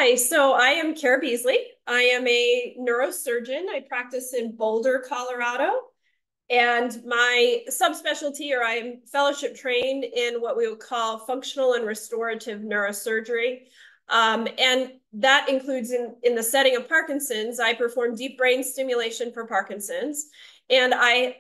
Hi, so I am Kara Beasley. I am a neurosurgeon. I practice in Boulder, Colorado. And my subspecialty, or I'm fellowship trained in what we would call functional and restorative neurosurgery. And that includes in the setting of Parkinson's, I perform deep brain stimulation for Parkinson's. And I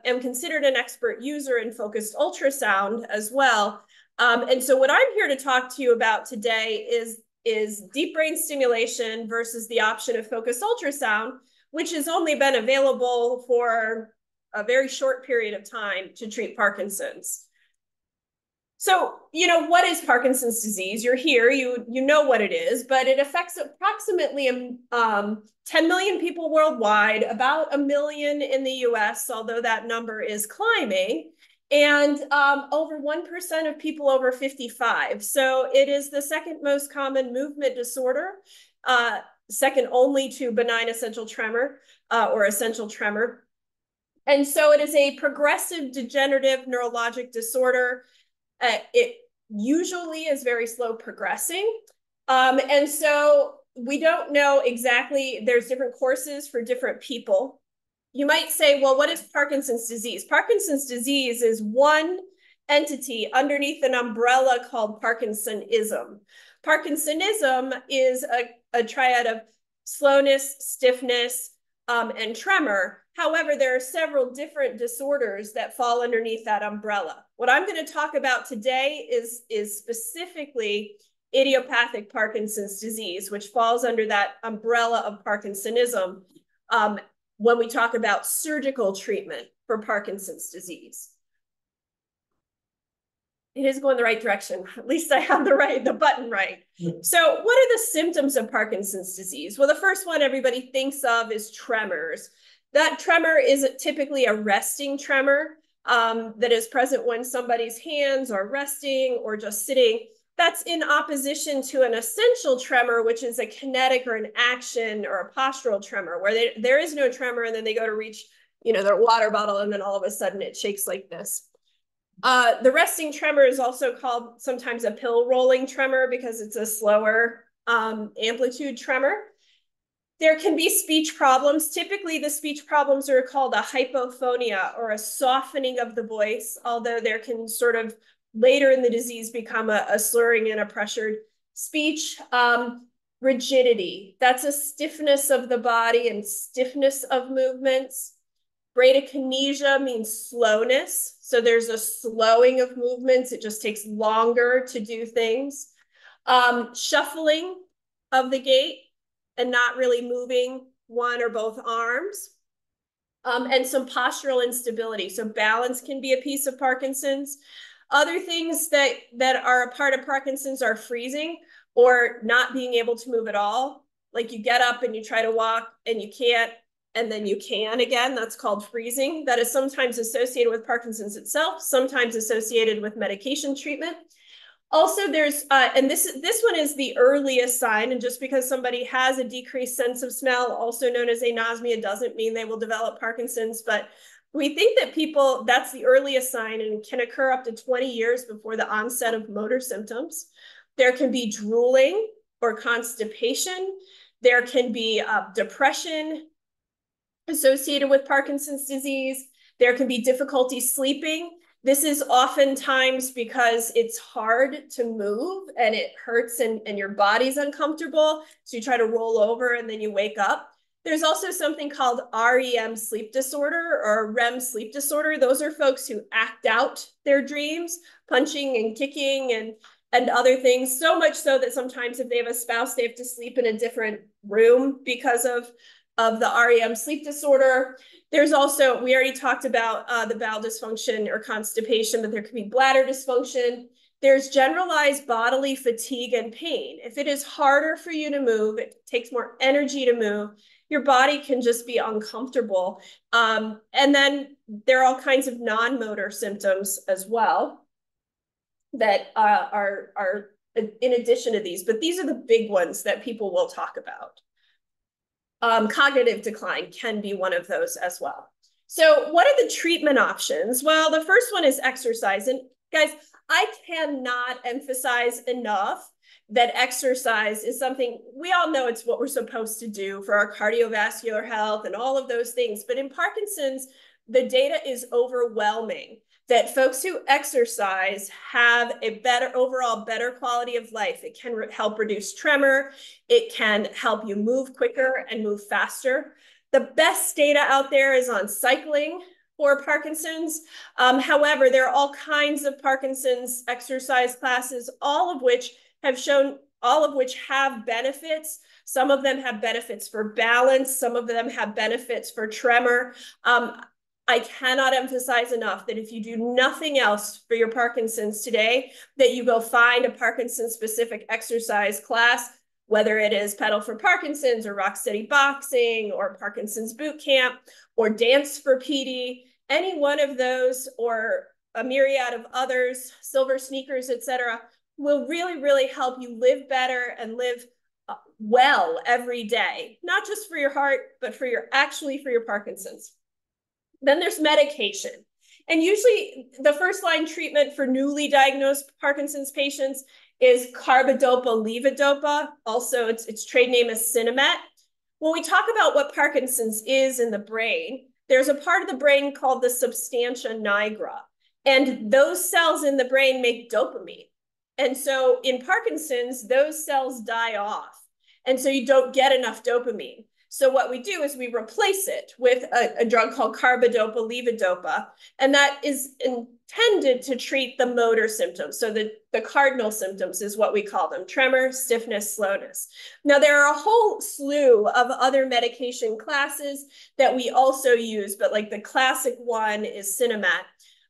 am considered an expert user in focused ultrasound as well. And so what I'm here to talk to you about today is deep brain stimulation versus the option of focused ultrasound, which has only been available for a very short period of time to treat Parkinson's. So, what is Parkinson's disease? You're here, you know what it is, but it affects approximately 10 million people worldwide, about 1 million in the US, although that number is climbing, and over 1% of people over 55. So it is the second most common movement disorder, second only to benign essential tremor or essential tremor. And so it is a progressive degenerative neurologic disorder. It usually is very slow progressing. And so we don't know exactly, there's different courses for different people. You might say, well, what is Parkinson's disease? Parkinson's disease is one entity underneath an umbrella called Parkinsonism. Parkinsonism is a triad of slowness, stiffness, and tremor. However, there are several different disorders that fall underneath that umbrella. What I'm going to talk about today is specifically idiopathic Parkinson's disease, which falls under that umbrella of Parkinsonism when we talk about surgical treatment for Parkinson's disease. It is going the right direction. At least I have the button right. So what are the symptoms of Parkinson's disease? Well, the first one everybody thinks of is tremors. That tremor is typically a resting tremor that is present when somebody's hands are resting or just sitting. That's in opposition to an essential tremor, which is a kinetic or an action or a postural tremor, where there is no tremor and then they go to reach, their water bottle and then all of a sudden it shakes like this. The resting tremor is also called sometimes a pill rolling tremor because it's a slower amplitude tremor. There can be speech problems. Typically, the speech problems are called a hypophonia or a softening of the voice, although there can sort of later in the disease become a slurring and a pressured speech. Rigidity, that's a stiffness of the body and stiffness of movements. Bradykinesia means slowness. So there's a slowing of movements. It just takes longer to do things. Shuffling of the gait and not really moving one or both arms. And some postural instability. So balance can be a piece of Parkinson's. Other things that are a part of Parkinson's are freezing or not being able to move at all. Like you get up and you try to walk and you can't, and then you can again. That's called freezing. That is sometimes associated with Parkinson's itself, sometimes associated with medication treatment. Also, there's, and this one is the earliest sign, and just because somebody has a decreased sense of smell, also known as anosmia, doesn't mean they will develop Parkinson's, but we think that that's the earliest sign and can occur up to 20 years before the onset of motor symptoms. There can be drooling or constipation. There can be depression associated with Parkinson's disease. There can be difficulty sleeping. This is oftentimes because it's hard to move and it hurts and your body's uncomfortable. So you try to roll over and then you wake up. There's also something called REM sleep disorder or REM sleep disorder. Those are folks who act out their dreams, punching and kicking and other things, so much so that sometimes if they have a spouse, they have to sleep in a different room because of the REM sleep disorder. There's also, we already talked about the bowel dysfunction or constipation, but there can be bladder dysfunction. There's generalized bodily fatigue and pain. If it is harder for you to move, it takes more energy to move, your body can just be uncomfortable. And then there are all kinds of non-motor symptoms as well that are in addition to these, but these are the big ones that people will talk about. Cognitive decline can be one of those as well. So what are the treatment options? Well, the first one is exercise. And guys, I cannot emphasize enough that exercise is something, we all know it's what we're supposed to do for our cardiovascular health and all of those things. But in Parkinson's, the data is overwhelming that folks who exercise have a overall better quality of life. It can help reduce tremor. It can help you move quicker and move faster. The best data out there is on cycling for Parkinson's. However, there are all kinds of Parkinson's exercise classes, all of which have benefits. Some of them have benefits for balance. Some of them have benefits for tremor. I cannot emphasize enough that if you do nothing else for your Parkinson's today, that you go find a Parkinson's specific exercise class, whether it is Pedal for Parkinson's or Rocksteady Boxing or Parkinson's Boot Camp or Dance for PD, any one of those or a myriad of others, Silver Sneakers, etc., will really, really help you live better and live well every day, not just for your heart, but for your Parkinson's. Then there's medication. And usually the first line treatment for newly diagnosed Parkinson's patients is carbidopa-levodopa. Also, its trade name is Sinemet. When we talk about what Parkinson's is in the brain, there's a part of the brain called the substantia nigra. And those cells in the brain make dopamine. And so in Parkinson's, those cells die off. And so you don't get enough dopamine. So what we do is we replace it with a drug called carbidopa-levodopa, and that is intended to treat the motor symptoms. So the cardinal symptoms is what we call them: tremor, stiffness, slowness. Now, there are a whole slew of other medication classes that we also use, but like the classic one is Sinemet.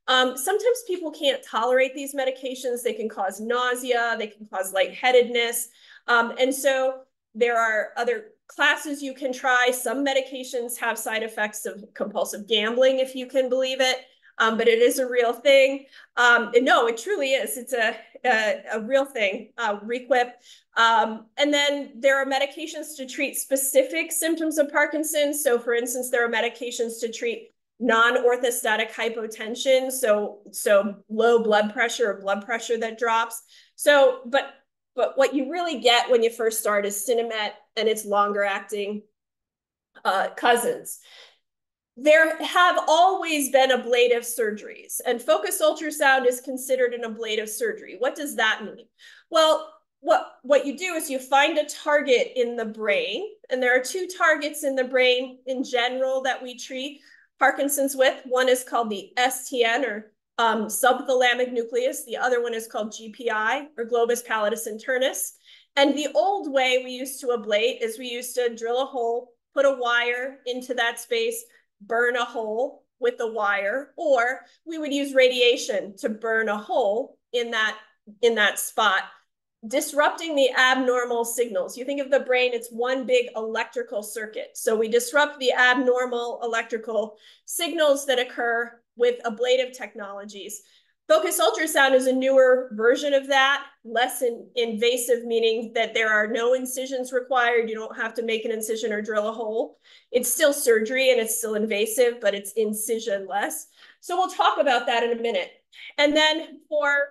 Sometimes people can't tolerate these medications. They can cause nausea, they can cause lightheadedness. And so there are other classes you can try. Some medications have side effects of compulsive gambling, if you can believe it, but it is a real thing. No, it truly is. It's a real thing, Requip. And then there are medications to treat specific symptoms of Parkinson's. So for instance, there are medications to treat non-orthostatic hypotension, so low blood pressure or blood pressure that drops. So, but what you really get when you first start is Sinemet and its longer acting cousins. There have always been ablative surgeries, and focused ultrasound is considered an ablative surgery. What does that mean? Well, what you do is you find a target in the brain, and there are two targets in the brain in general that we treat Parkinson's with. One is called the STN, or subthalamic nucleus. The other one is called GPI, or globus pallidus internus. And the old way we used to ablate is we used to drill a hole, put a wire into that space, burn a hole with the wire, or we would use radiation to burn a hole in that spot, disrupting the abnormal signals. You think of the brain, it's one big electrical circuit. So we disrupt the abnormal electrical signals that occur with ablative technologies. Focused ultrasound is a newer version of that, less invasive, meaning that there are no incisions required. You don't have to make an incision or drill a hole. It's still surgery and it's still invasive, but it's incision-less. So we'll talk about that in a minute. And then for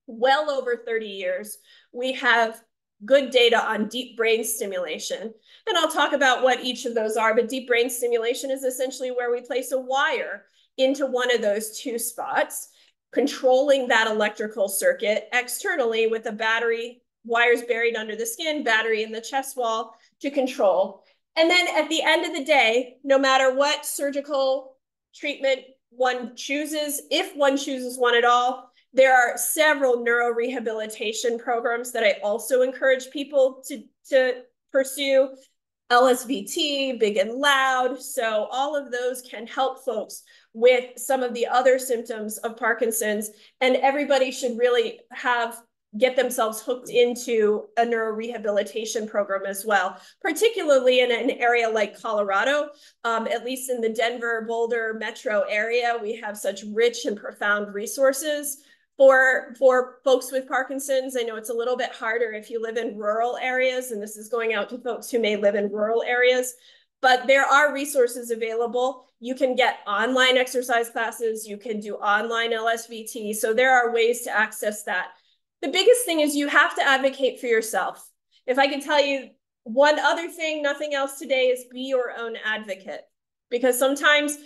well over 30 years, we have good data on deep brain stimulation. And I'll talk about what each of those are, but deep brain stimulation is essentially where we place a wire into one of those two spots, controlling that electrical circuit externally with a battery, wires buried under the skin, battery in the chest wall to control. And then at the end of the day, no matter what surgical treatment one chooses, if one chooses one at all, there are several neurorehabilitation programs that I also encourage people to pursue. LSVT, Big and Loud. So all of those can help folks with some of the other symptoms of Parkinson's, and everybody should really get themselves hooked into a neurorehabilitation program as well, particularly in an area like Colorado. At least in the Denver, Boulder metro area, we have such rich and profound resources for folks with Parkinson's. I know it's a little bit harder if you live in rural areas, and this is going out to folks who may live in rural areas, but there are resources available. You can get online exercise classes, you can do online LSVT, so there are ways to access that. the biggest thing is you have to advocate for yourself. If I can tell you one other thing, nothing else today, is be your own advocate. Because sometimes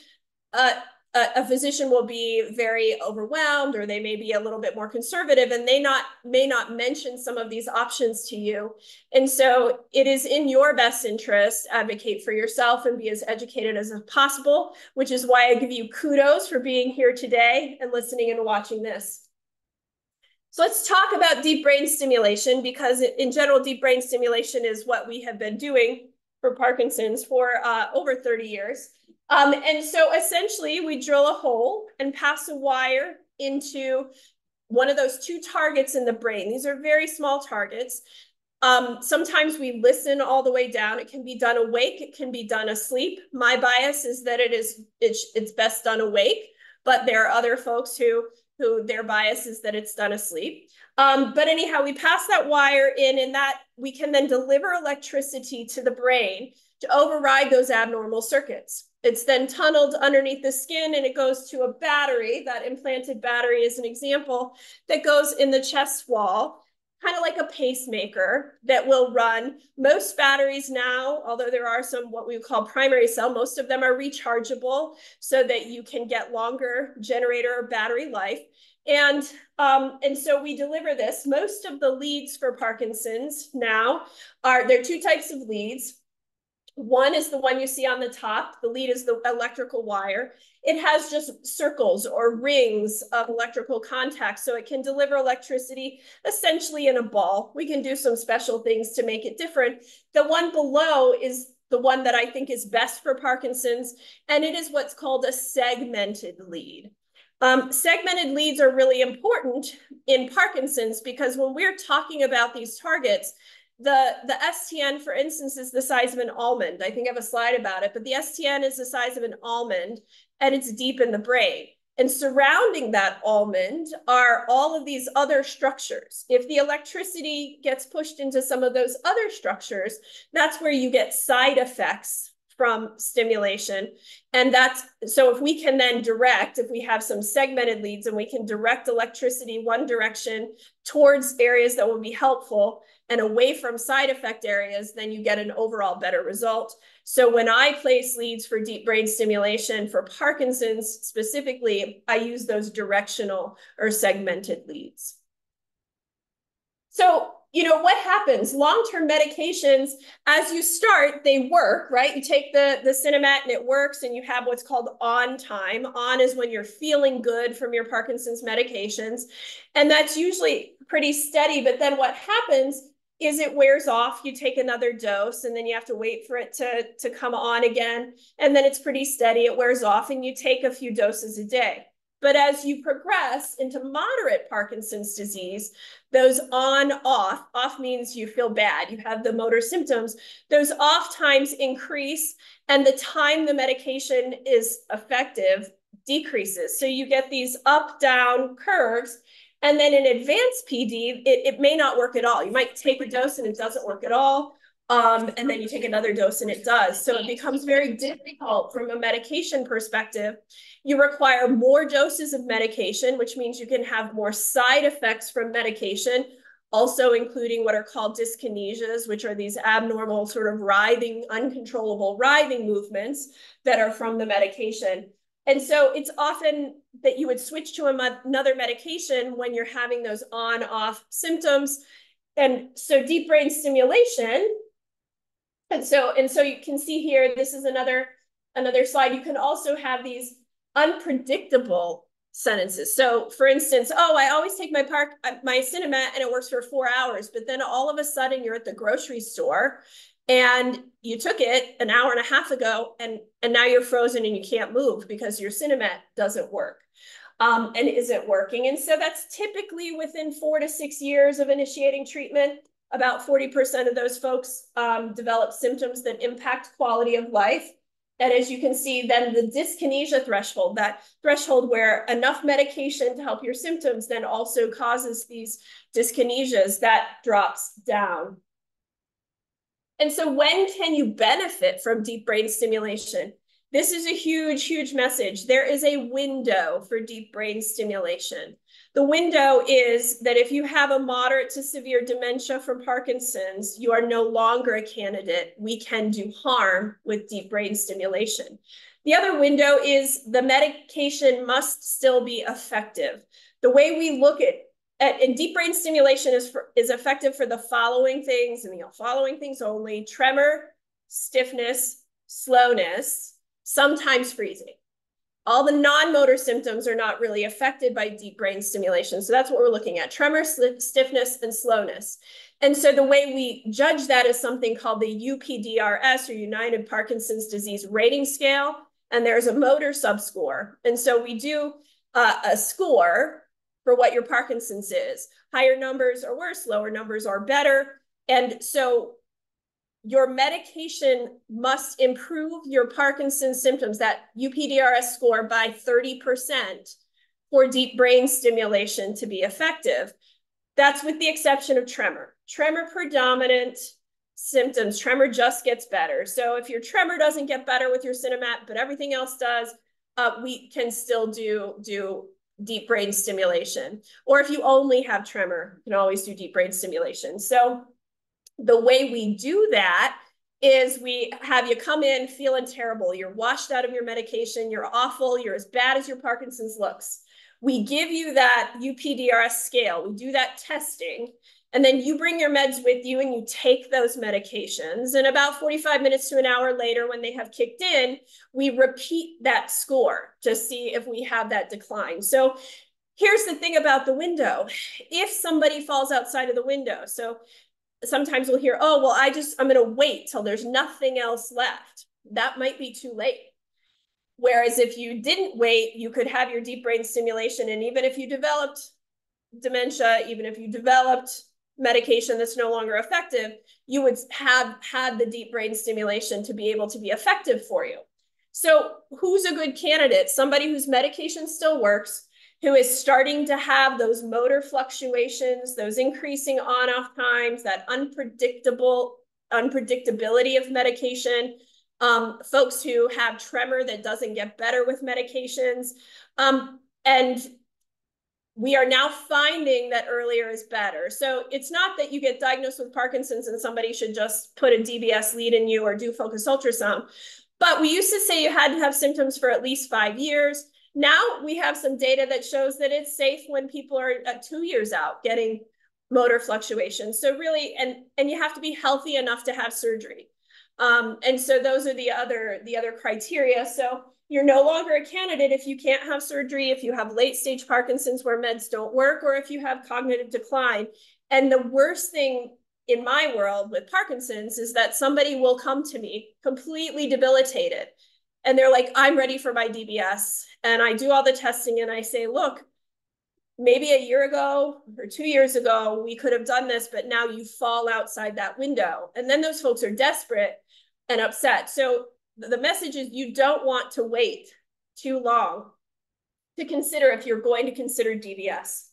a physician will be very overwhelmed, or they may be a little bit more conservative, and they may not mention some of these options to you. And so it is in your best interest, advocate for yourself and be as educated as possible, which is why I give you kudos for being here today and listening and watching this. So let's talk about deep brain stimulation, because in general, deep brain stimulation is what we have been doing for Parkinson's for over 30 years. And so essentially we drill a hole and pass a wire into one of those two targets in the brain. These are very small targets. Sometimes we listen all the way down. It can be done awake. It can be done asleep. My bias is that it's best done awake, but there are other folks who their bias is that it's done asleep. But anyhow, we pass that wire in, and that we can then deliver electricity to the brain to override those abnormal circuits. It's then tunneled underneath the skin, and it goes to a battery. That implanted battery is an example that goes in the chest wall, kind of like a pacemaker that will run. Most batteries now, although there are some what we call primary cell, most of them are rechargeable so that you can get longer generator or battery life. And so we deliver this. Most of the leads for Parkinson's now there are two types of leads. One is the one you see on the top. The lead is the electrical wire. It has just circles or rings of electrical contact, so it can deliver electricity essentially in a ball. We can do some special things to make it different. The one below is the one that I think is best for Parkinson's, and it is what's called a segmented lead. Segmented leads are really important in Parkinson's because when we're talking about these targets, the STN, for instance, is the size of an almond. I think I have a slide about it, but the STN is the size of an almond, and it's deep in the brain. And surrounding that almond are all of these other structures. If the electricity gets pushed into some of those other structures, that's where you get side effects from stimulation. And so if we can then if we have some segmented leads and we can direct electricity one direction towards areas that will be helpful and away from side effect areas, then you get an overall better result. So when I place leads for deep brain stimulation for Parkinson's specifically, I use those directional or segmented leads. So, what happens? Long-term medications, as you start, they work, right? You take the Sinemet and it works, and you have what's called on time. On is when you're feeling good from your Parkinson's medications. And that's usually pretty steady. But then what happens is it wears off. You take another dose, and then you have to wait for it to come on again. And then it's pretty steady. It wears off, and you take a few doses a day. But as you progress into moderate Parkinson's disease, those off means you feel bad, you have the motor symptoms, those off times increase, and the time the medication is effective decreases. So you get these up-down curves. And then in advanced PD, it may not work at all. You might take a dose and it doesn't work at all. And then you take another dose and it does. So it becomes very difficult from a medication perspective. You require more doses of medication, which means you can have more side effects from medication, also including what are called dyskinesias, which are these abnormal sort of uncontrollable writhing movements that are from the medication. And so it's often that you would switch to another medication when you're having those on-off symptoms. And so deep brain stimulation, and so you can see here, this is another slide. You can also have these unpredictable sentences. So for instance, I always take my Sinemet and it works for 4 hours, but then all of a sudden you're at the grocery store and you took it an hour and a half ago, and now you're frozen and you can't move because your Sinemet doesn't work and isn't working. And so that's typically within 4 to 6 years of initiating treatment. About 40% of those folks develop symptoms that impact quality of life. And as you can see, then the dyskinesia threshold, that threshold where enough medication to help your symptoms then also causes these dyskinesias, that drops down. And so when can you benefit from deep brain stimulation? This is a huge, huge message. There is a window for deep brain stimulation. The window is that if you have a moderate to severe dementia from Parkinson's, you are no longer a candidate. We can do harm with deep brain stimulation. The other window is the medication must still be effective. The way we look at and deep brain stimulation is effective for the following things, and the following things only: tremor, stiffness, slowness, sometimes freezing. All the non-motor symptoms are not really affected by deep brain stimulation. So that's what we're looking at: tremor, stiffness, and slowness. And so the way we judge that is something called the UPDRS, or United Parkinson's Disease Rating Scale. And there's a motor subscore. And so we do a score for what your Parkinson's is. Higher numbers are worse, lower numbers are better. And so your medication must improve your Parkinson's symptoms, that UPDRS score, by 30% for deep brain stimulation to be effective. That's with the exception of tremor. Tremor predominant symptoms, tremor just gets better. So if your tremor doesn't get better with your Cinemat, but everything else does, we can still do deep brain stimulation. Or if you only have tremor, you can always do deep brain stimulation. So the way we do that is we have you come in feeling terrible. You're washed out of your medication. You're awful. You're as bad as your Parkinson's looks. We give you that UPDRS scale. We do that testing. And then you bring your meds with you and you take those medications. And about 45 minutes to an hour later, when they have kicked in, we repeat that score to see if we have that decline. So here's the thing about the window. If somebody falls outside of the window, so sometimes we'll hear, oh, well, I'm going to wait till there's nothing else left. That might be too late. Whereas if you didn't wait, you could have your deep brain stimulation. And even if you developed dementia, even if you developed medication that's no longer effective, you would have had the deep brain stimulation to be able to be effective for you. So who's a good candidate? Somebody whose medication still works, who is starting to have those motor fluctuations, those increasing on-off times, that unpredictability of medication, folks who have tremor that doesn't get better with medications. And we are now finding that earlier is better. So it's not that you get diagnosed with Parkinson's and somebody should just put a DBS lead in you or do focused ultrasound. But we used to say you had to have symptoms for at least 5 years. Now we have some data that shows that it's safe when people are at 2 years out getting motor fluctuations. So really, and you have to be healthy enough to have surgery. And so those are the other criteria. So you're no longer a candidate if you can't have surgery, if you have late stage Parkinson's where meds don't work, or if you have cognitive decline. And the worst thing in my world with Parkinson's is that somebody will come to me completely debilitated. And they're like, I'm ready for my DBS. And I do all the testing and I say, look, maybe a year ago or 2 years ago, we could have done this, but now you fall outside that window. And then those folks are desperate and upset. So the message is you don't want to wait too long to consider if you're going to consider DBS.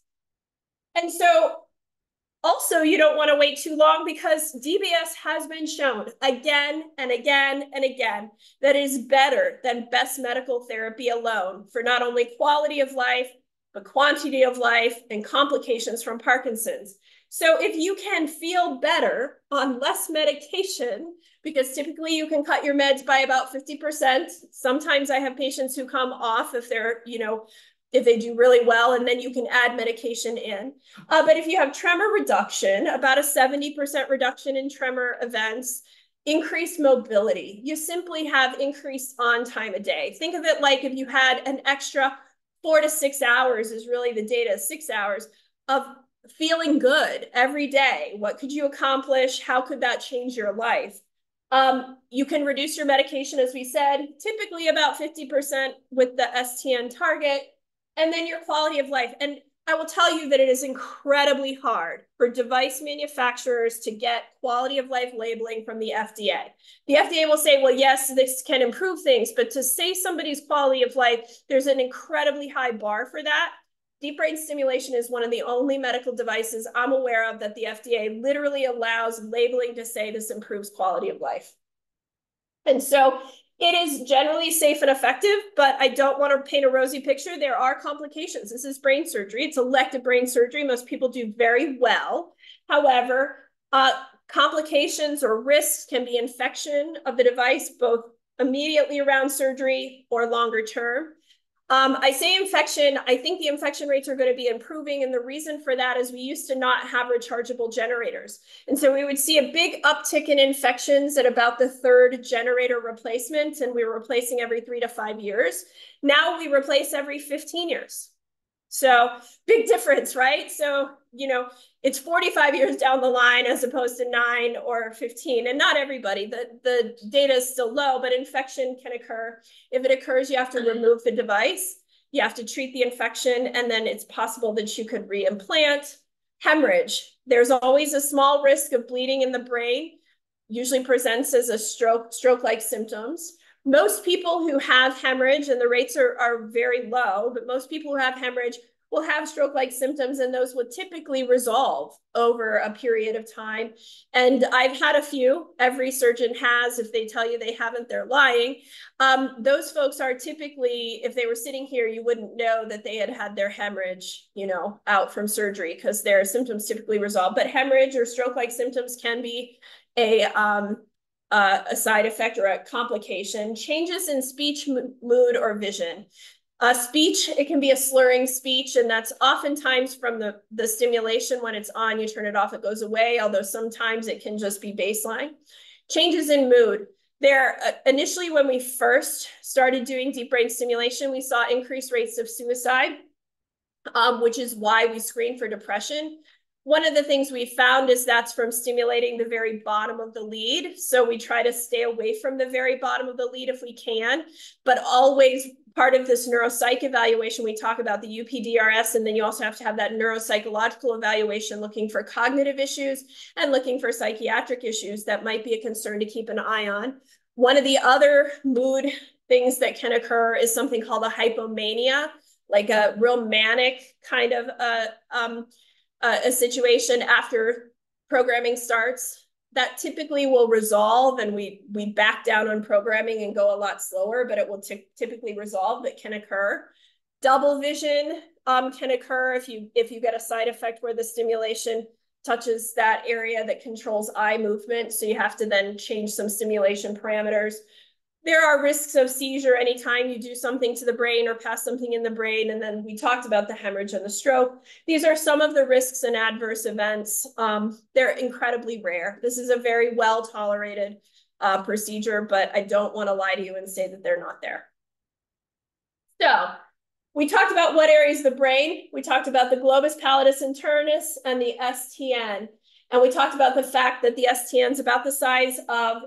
And so also, you don't want to wait too long because DBS has been shown again and again and again that it is better than best medical therapy alone for not only quality of life, but quantity of life and complications from Parkinson's. So if you can feel better on less medication, because typically you can cut your meds by about 50%. Sometimes I have patients who come off if they're, if they do really well, and then you can add medication in. But if you have tremor reduction, about a 70% reduction in tremor events, increased mobility, you simply have increased on time a day. Think of it like if you had an extra 4 to 6 hours is really the data, 6 hours of feeling good every day. What could you accomplish? How could that change your life? You can reduce your medication, as we said, typically about 50% with the STN target, and then your quality of life. And I will tell you that it is incredibly hard for device manufacturers to get quality of life labeling from the FDA. The FDA will say, well, yes, this can improve things, but to say somebody's quality of life, there's an incredibly high bar for that. Deep brain stimulation is one of the only medical devices I'm aware of that the FDA literally allows labeling to say this improves quality of life. And so It is generally safe and effective, but I don't want to paint a rosy picture. There are complications. This is brain surgery. It's elective brain surgery. Most people do very well. However, complications or risks can be infection of the device, both immediately around surgery or longer term. I say infection, I think the infection rates are going to be improving. And the reason for that is we used to not have rechargeable generators. And so we would see a big uptick in infections at about the third generator replacement. And we were replacing every 3 to 5 years. Now we replace every 15 years. So big difference, right? So, you know, it's 45 years down the line as opposed to 9 or 15. And not everybody, the data is still low, but infection can occur. If it occurs, you have to remove the device. You have to treat the infection, and then it's possible that you could reimplant. Hemorrhage. There's always a small risk of bleeding in the brain, usually presents as a stroke-like symptoms. Most people who have hemorrhage, and the rates are very low, but most people who have hemorrhage will have stroke-like symptoms, and those will typically resolve over a period of time. And I've had a few. Every surgeon has. If they tell you they haven't, they're lying. Those folks are typically, if they were sitting here, you wouldn't know that they had had their hemorrhage, you know, out from surgery, because their symptoms typically resolve. But hemorrhage or stroke-like symptoms can be a side effect or a complication. Changes in speech, mood, or vision. Speech, it can be a slurring speech, and that's oftentimes from the stimulation. When it's on, you turn it off, it goes away, although sometimes it can just be baseline. Changes in mood. Initially, when we first started doing deep brain stimulation, we saw increased rates of suicide, which is why we screen for depression. One of the things we found is that's from stimulating the very bottom of the lead. So we try to stay away from the very bottom of the lead if we can, but always part of this neuropsych evaluation, we talk about the UPDRS, and then you also have to have that neuropsychological evaluation looking for cognitive issues and looking for psychiatric issues that might be a concern to keep an eye on. One of the other mood things that can occur is something called a hypomania, like a real manic kind of a situation after programming starts. That typically will resolve, and we back down on programming and go a lot slower, but it will typically resolve. That can occur. Double vision can occur if you get a side effect where the stimulation touches that area that controls eye movement. So you have to then change some stimulation parameters. There are risks of seizure anytime you do something to the brain or pass something in the brain. And then we talked about the hemorrhage and the stroke. These are some of the risks and adverse events. They're incredibly rare. This is a very well-tolerated procedure, but I don't want to lie to you and say that they're not there. So we talked about what areas of the brain. We talked about the globus pallidus internus and the STN. And we talked about the fact that the STN is about the size of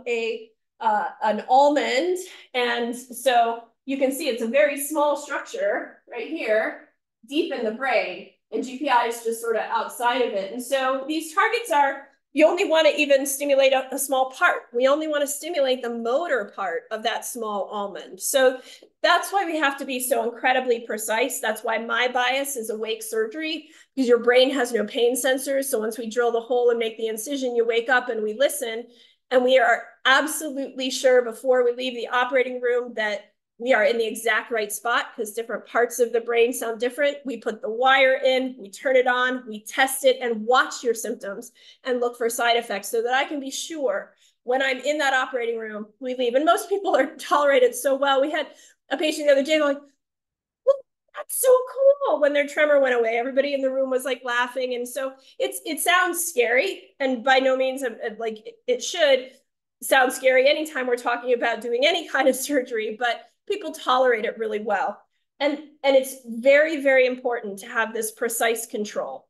an almond. And so you can see it's a very small structure right here, deep in the brain, and GPI is just sort of outside of it. And so these targets are, you only want to even stimulate a small part. We only want to stimulate the motor part of that small almond. So that's why we have to be so incredibly precise. That's why my bias is awake surgery, because your brain has no pain sensors. So once we drill the hole and make the incision, you wake up and we listen. And we are absolutely sure before we leave the operating room that we are in the exact right spot, because different parts of the brain sound different. We put the wire in, we turn it on, we test it, and watch your symptoms and look for side effects so that I can be sure when I'm in that operating room, we leave. And most people are tolerated so well. We had a patient the other day going, well, that's so cool. When their tremor went away, everybody in the room was like laughing. And so it sounds scary, and by no means like it should sound scary anytime we're talking about doing any kind of surgery, but people tolerate it really well. And it's very, very important to have this precise control.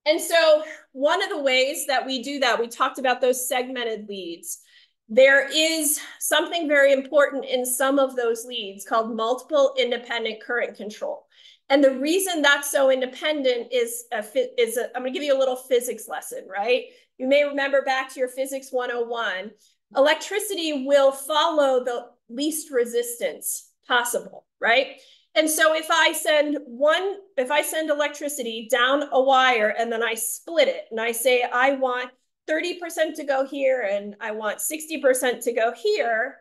And so one of the ways that we do that, we talked about those segmented leads. There is something very important in some of those leads called multiple independent current control. And the reason that's so independent is I'm going to give you a little physics lesson, right? You may remember back to your physics 101. Electricity will follow the least resistance possible, right? And so if I send electricity down a wire and then I split it and I say I want 30% to go here and I want 60% to go here,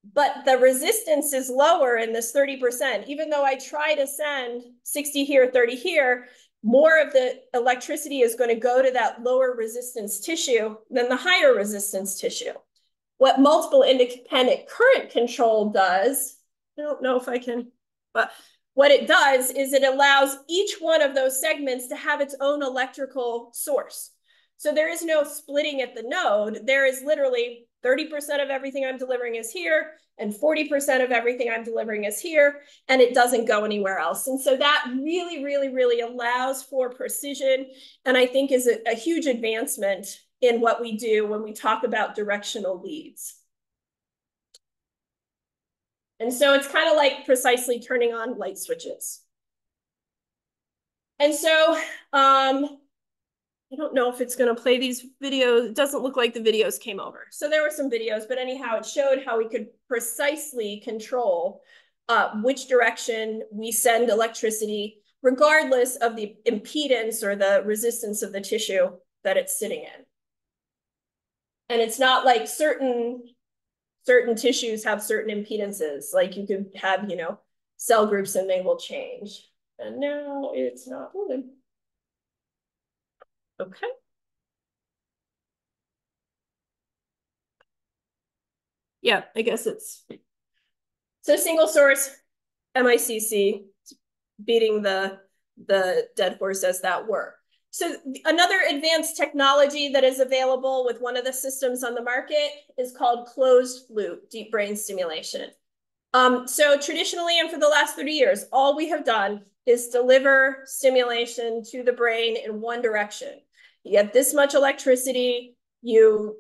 but the resistance is lower in this 30%. Even though I try to send 60 here, 30 here, more of the electricity is going to go to that lower resistance tissue than the higher resistance tissue. What multiple independent current control does, I don't know if I can, but what it does is it allows each one of those segments to have its own electrical source. So there is no splitting at the node. There is literally 30% of everything I'm delivering is here, and 40% of everything I'm delivering is here, and it doesn't go anywhere else. And so that really, really, really allows for precision, and I think is a huge advancement in what we do when we talk about directional leads. And so it's kind of like precisely turning on light switches. And so I don't know if it's going to play these videos. It doesn't look like the videos came over. So there were some videos, but anyhow, it showed how we could precisely control which direction we send electricity, regardless of the impedance or the resistance of the tissue that it's sitting in. And it's not like certain tissues have certain impedances. Like you could have, you know, cell groups and they will change. And now it's not moving. Okay. Yeah, I guess it's. So single source, MICC, beating the dead horse as that were. So another advanced technology that is available with one of the systems on the market is called closed loop deep brain stimulation. So traditionally and for the last 30 years, all we have done is deliver stimulation to the brain in one direction. You get this much electricity, you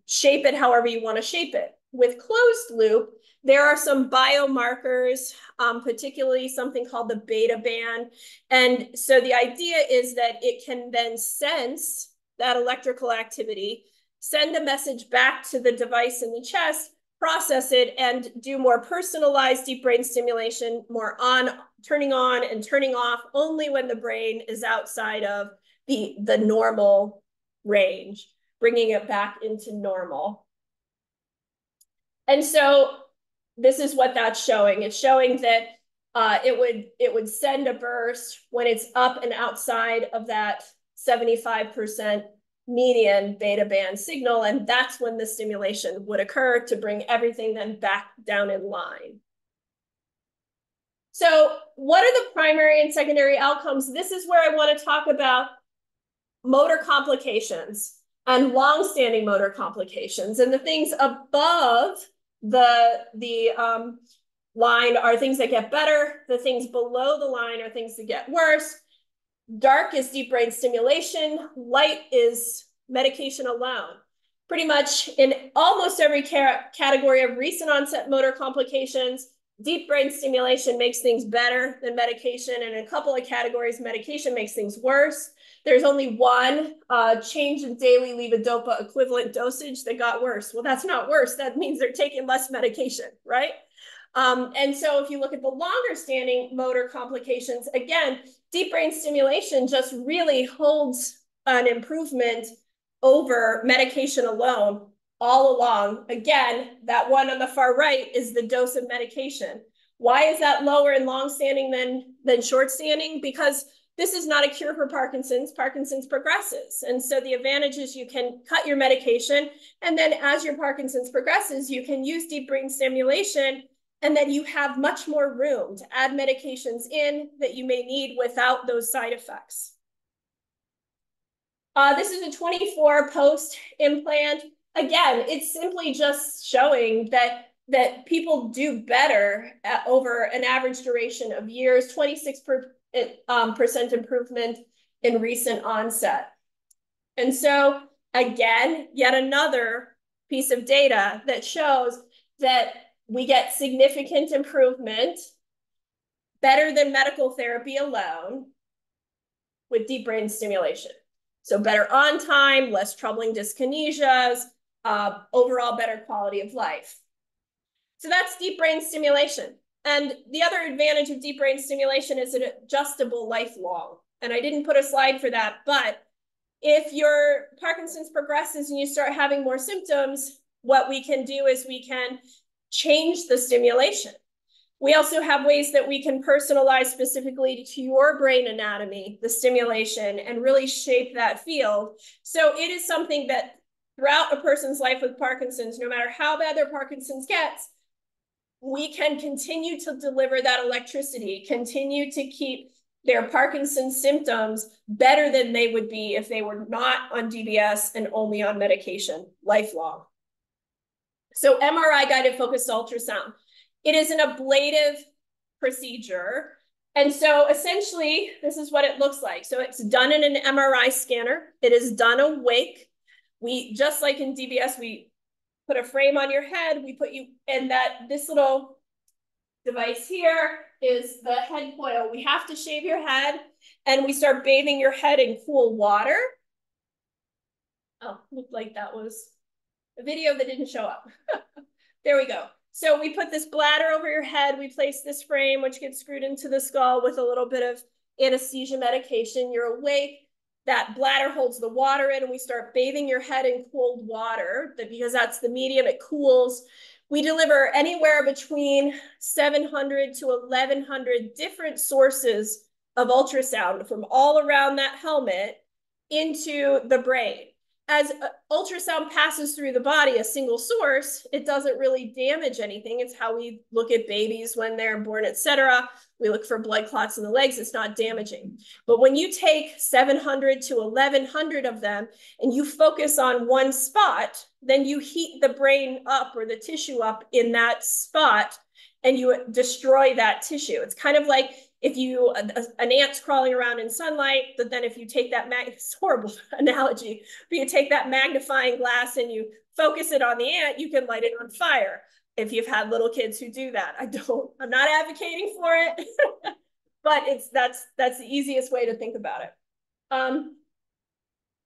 shape it however you want to shape it. With closed loop, there are some biomarkers, particularly something called the beta band. And so the idea is that it can then sense that electrical activity, send a message back to the device in the chest, process it, and do more personalized deep brain stimulation, more turning on and turning off only when the brain is outside of the normal range, bringing it back into normal. And so this is what that's showing. It's showing that it would send a burst when it's up and outside of that 75% median beta band signal, and that's when the stimulation would occur to bring everything then back down in line. So what are the primary and secondary outcomes? This is where I want to talk about motor complications and long-standing motor complications. And the things above the line are things that get better. The things below the line are things that get worse. Dark is deep brain stimulation. Light is medication alone. Pretty much in almost every category of recent onset motor complications, deep brain stimulation makes things better than medication. And in a couple of categories, medication makes things worse. There's only one change in daily levodopa equivalent dosage that got worse. Well, that's not worse. That means they're taking less medication, right? And so if you look at the longer standing motor complications, again, deep brain stimulation just really holds an improvement over medication alone all along. Again, that one on the far right is the dose of medication. Why is that lower in long standing than short standing? Because this is not a cure for Parkinson's. Parkinson's progresses. And so the advantage is you can cut your medication. And then as your Parkinson's progresses, you can use deep brain stimulation. And then you have much more room to add medications in that you may need without those side effects. This is a 24 post implant. Again, it's simply just showing that people do better over an average duration of years, 26% improvement in recent onset. And so again, yet another piece of data that shows that we get significant improvement, better than medical therapy alone, with deep brain stimulation. So better on time, less troubling dyskinesias, overall better quality of life. So that's deep brain stimulation. And the other advantage of deep brain stimulation is it's adjustable lifelong. And I didn't put a slide for that, but if your Parkinson's progresses and you start having more symptoms, what we can do is we can change the stimulation. We also have ways that we can personalize specifically to your brain anatomy, the stimulation, and really shape that field. So it is something that throughout a person's life with Parkinson's, no matter how bad their Parkinson's gets, we can continue to deliver that electricity, continue to keep their Parkinson's symptoms better than they would be if they were not on DBS and only on medication lifelong. So MRI guided focused ultrasound. It is an ablative procedure. And so essentially, this is what it looks like. So it's done in an MRI scanner. It is done awake. We, just like in DBS, we put a frame on your head. We put you in this little device here is the head coil. We have to shave your head, and we start bathing your head in cool water. Oh, looked like that was a video that didn't show up. There we go. So we put this bladder over your head. We place this frame, which gets screwed into the skull with a little bit of anesthesia medication. You're awake. That bladder holds the water in, and we start bathing your head in cold water because that's the medium. It cools. We deliver anywhere between 700 to 1,100 different sources of ultrasound from all around that helmet into the brain. As ultrasound passes through the body, a single source, it doesn't really damage anything. It's how we look at babies when they're born, etc. We look for blood clots in the legs. It's not damaging. But when you take 700 to 1,100 of them and you focus on one spot, then you heat the brain up or the tissue up in that spot and you destroy that tissue. It's kind of like if you, an ant's crawling around in sunlight, but then if you take that, it's a horrible analogy, but you take that magnifying glass and you focus it on the ant, you can light it on fire. If you've had little kids who do that, I'm not advocating for it, but that's the easiest way to think about it.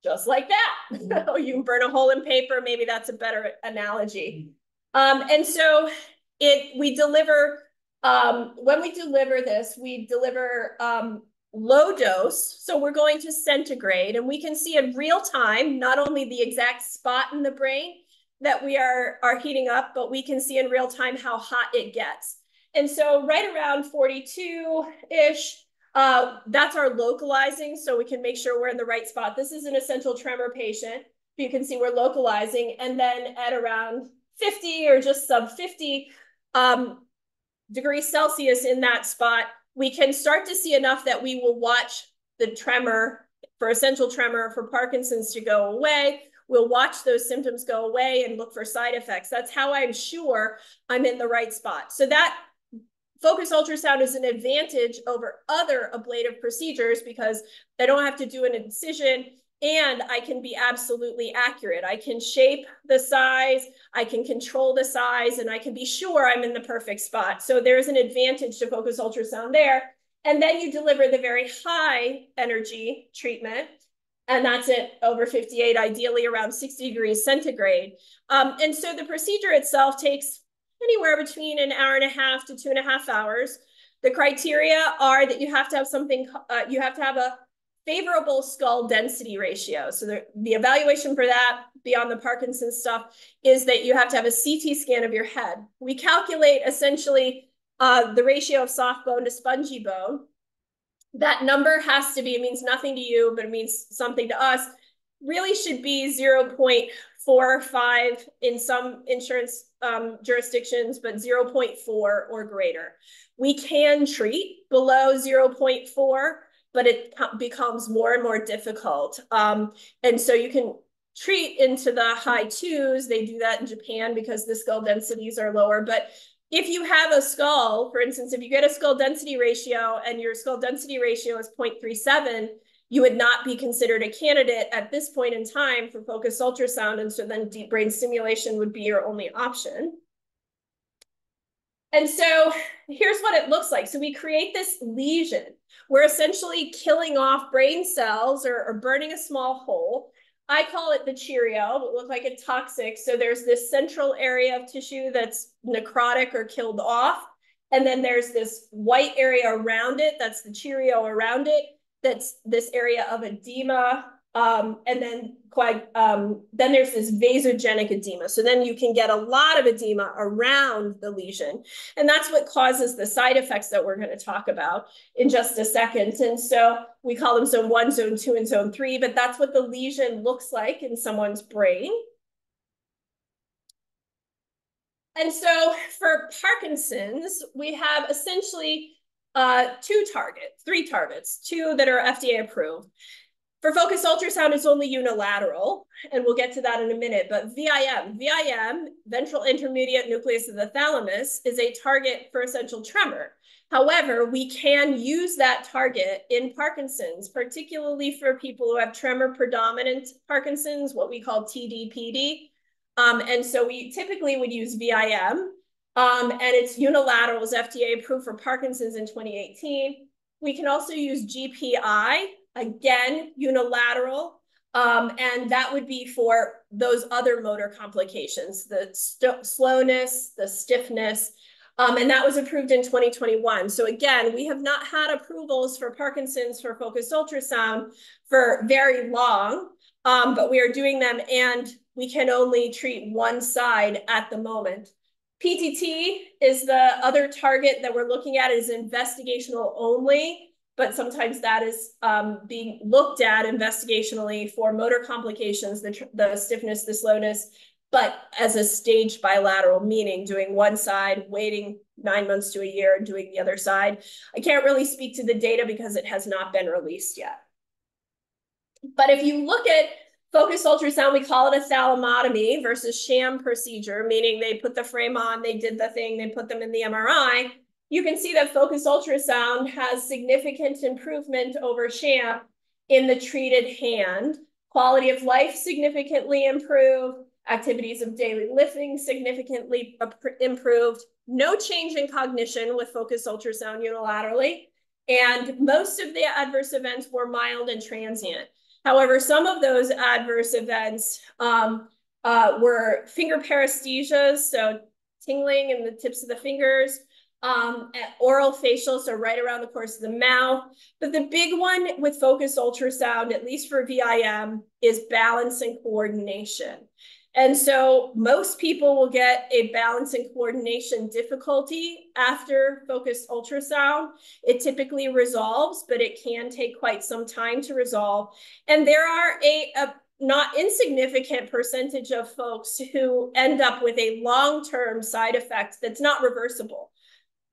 Just like that. You can burn a hole in paper. Maybe that's a better analogy. And so we deliver, when we deliver this, we deliver low dose. So we're going to centigrade, and we can see in real time, not only the exact spot in the brain that we are heating up, but we can see in real time how hot it gets. And so right around 42-ish, that's our localizing, so we can make sure we're in the right spot. This is an essential tremor patient. You can see we're localizing, and then at around 50 or just sub 50 degrees Celsius in that spot, we can start to see enough that we will watch the tremor for essential tremor for Parkinson's to go away. We'll watch those symptoms go away and look for side effects. That's how I'm sure I'm in the right spot. So that focused ultrasound is an advantage over other ablative procedures because I don't have to do an incision, and I can be absolutely accurate. I can shape the size, I can control the size, and I can be sure I'm in the perfect spot. So there's an advantage to focused ultrasound there. And then you deliver the very high energy treatment, and that's at over 58, ideally around 60 degrees centigrade. And so the procedure itself takes anywhere between an hour and a half to 2.5 hours. The criteria are that you have to have something, you have to have a favorable skull density ratio. So the evaluation for that, beyond the Parkinson's stuff, is that you have to have a CT scan of your head. We calculate essentially the ratio of soft bone to spongy bone. That number has to be, it means nothing to you, but it means something to us, really should be 0.45 in some insurance jurisdictions, but 0.4 or greater. We can treat below 0.4, but it becomes more and more difficult. And so you can treat into the high 2s. They do that in Japan because the skull densities are lower. But if you have a skull, for instance, if you get a skull density ratio and your skull density ratio is 0.37, you would not be considered a candidate at this point in time for focused ultrasound. And so then deep brain stimulation would be your only option. And so here's what it looks like. So we create this lesion. We're essentially killing off brain cells or burning a small hole. I call it the Cheerio. It would look like it's toxic. So there's this central area of tissue that's necrotic or killed off. And then there's this white area around it. That's the Cheerio around it. That's this area of edema And then there's this vasogenic edema. So then you can get a lot of edema around the lesion. And that's what causes the side effects that we're going to talk about in just a second. And so we call them zone 1, zone 2, and zone 3, but that's what the lesion looks like in someone's brain. And so for Parkinson's, we have essentially three targets, two that are FDA approved. For focused ultrasound, it's only unilateral, and we'll get to that in a minute, but VIM, ventral intermediate nucleus of the thalamus, is a target for essential tremor. However, we can use that target in Parkinson's, particularly for people who have tremor predominant Parkinson's, what we call TDPD. And so we typically would use VIM, and it's unilateral, is FDA approved for Parkinson's in 2018. We can also use GPI, again, unilateral, and that would be for those other motor complications, the slowness, the stiffness, and that was approved in 2021. So again, we have not had approvals for Parkinson's for focused ultrasound for very long, but we are doing them, and we can only treat one side at the moment. PTT is the other target that we're looking at, is investigational only, but sometimes that is being looked at investigationally for motor complications, the stiffness, the slowness, but as a staged bilateral, meaning doing one side, waiting 9 months to a year, and doing the other side. I can't really speak to the data because it has not been released yet. But if you look at focused ultrasound, we call it a thalamotomy versus sham procedure, meaning they put the frame on, they did the thing, they put them in the MRI. You can see that focused ultrasound has significant improvement over sham in the treated hand. Quality of life significantly improved, activities of daily living significantly improved, no change in cognition with focused ultrasound unilaterally, and most of the adverse events were mild and transient. However, some of those adverse events were finger paresthesias, so tingling in the tips of the fingers, oral facial, so right around the course of the mouth. But the big one with focused ultrasound, at least for VIM, is balance and coordination. And so most people will get a balance and coordination difficulty after focused ultrasound. It typically resolves, but it can take quite some time to resolve. And there are a not insignificant percentage of folks who end up with a long-term side effect that's not reversible.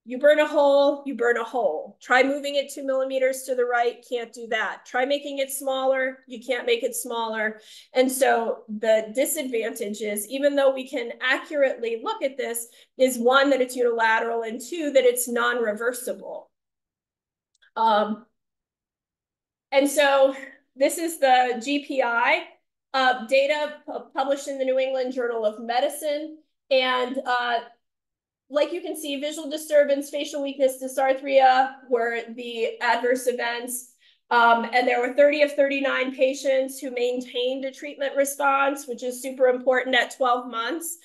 You burn a hole, you burn a hole. Try moving it 2 millimeters to the right, can't do that. Try making it smaller, you can't make it smaller. And so the disadvantage is, even though we can accurately look at this, is one, that it's unilateral, and two, that it's non-reversible. And so this is the GPI data published in the New England Journal of Medicine. And like you can see, visual disturbance, facial weakness, dysarthria were the adverse events. And there were 30 of 39 patients who maintained a treatment response, which is super important at 12 months.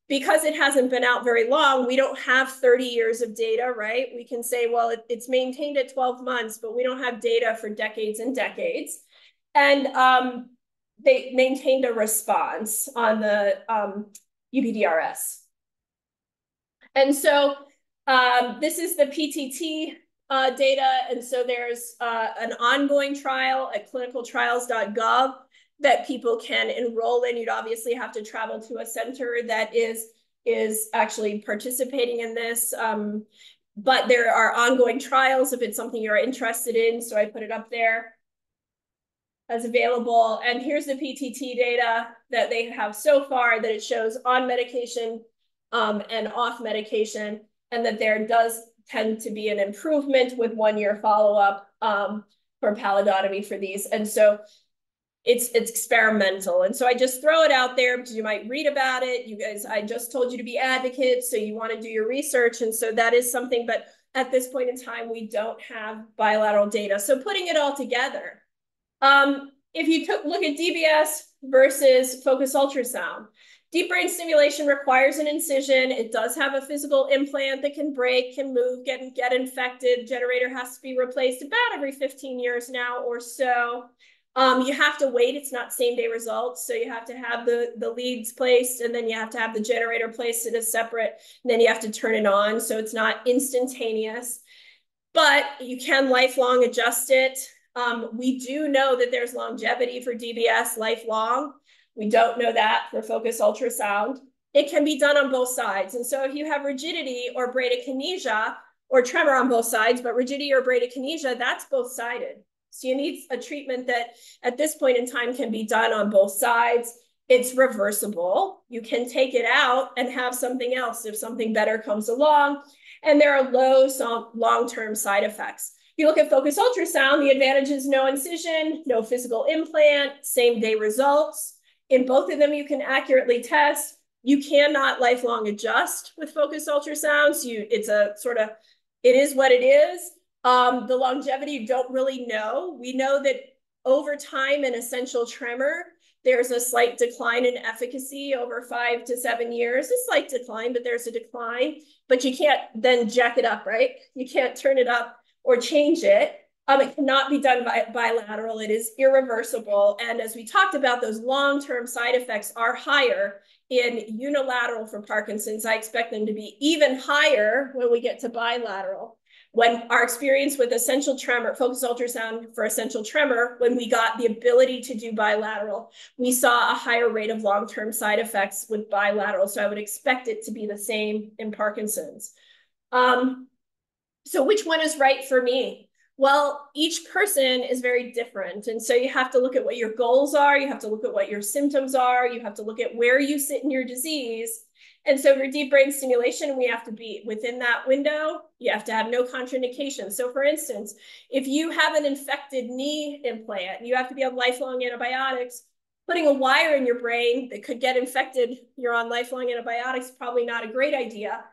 Because it hasn't been out very long, we don't have 30 years of data, right? We can say, well, it's maintained at 12 months, but we don't have data for decades and decades. And they maintained a response on the UPDRS. And so this is the PTT data. And so there's an ongoing trial at clinicaltrials.gov that people can enroll in. You'd obviously have to travel to a center that is actually participating in this. But there are ongoing trials if it's something you're interested in. So I put it up there as available. And here's the PTT data that they have so far, that it shows on medication and off medication, and that there does tend to be an improvement with 1-year follow-up for pallidotomy for these. And so it's experimental. And so I just throw it out there because you might read about it. You guys, I just told you to be advocates, so you want to do your research. And so that is something, but at this point in time, we don't have bilateral data. So putting it all together, if you look at DBS versus focused ultrasound, deep brain stimulation requires an incision. It does have a physical implant that can break, can move, get infected. Generator has to be replaced about every 15 years now or so. You have to wait. It's not same day results. So you have to have the leads placed, and then you have to have the generator placed in a separate, and then you have to turn it on. So it's not instantaneous, but you can lifelong adjust it. We do know that there's longevity for DBS lifelong. We don't know that for focused ultrasound. It can be done on both sides. And so if you have rigidity or bradykinesia or tremor on both sides, but rigidity or bradykinesia, that's both sided. So you need a treatment that at this point in time can be done on both sides. It's reversible. You can take it out and have something else if something better comes along. And there are low long-term side effects. If you look at focused ultrasound, the advantage is no incision, no physical implant, same day results. In both of them, you can accurately test. You cannot lifelong adjust with focused ultrasounds. It's a sort of, it is what it is. The longevity, you don't really know. We know that over time in essential tremor, there's a slight decline in efficacy over 5 to 7 years. A slight decline, but there's a decline. But you can't then jack it up, right? You can't turn it up or change it. It cannot be done bilateral. It is irreversible. And as we talked about, those long-term side effects are higher in unilateral for Parkinson's. I expect them to be even higher when we get to bilateral. When our experience with essential tremor, focused ultrasound for essential tremor, when we got the ability to do bilateral, we saw a higher rate of long-term side effects with bilateral. So I would expect it to be the same in Parkinson's. So which one is right for me? Well, each person is very different. And so you have to look at what your goals are. You have to look at what your symptoms are. You have to look at where you sit in your disease. And so for deep brain stimulation, we have to be within that window. You have to have no contraindications. So for instance, if you have an infected knee implant, you have to be on lifelong antibiotics. Putting a wire in your brain that could get infected, you're on lifelong antibiotics, probably not a great idea.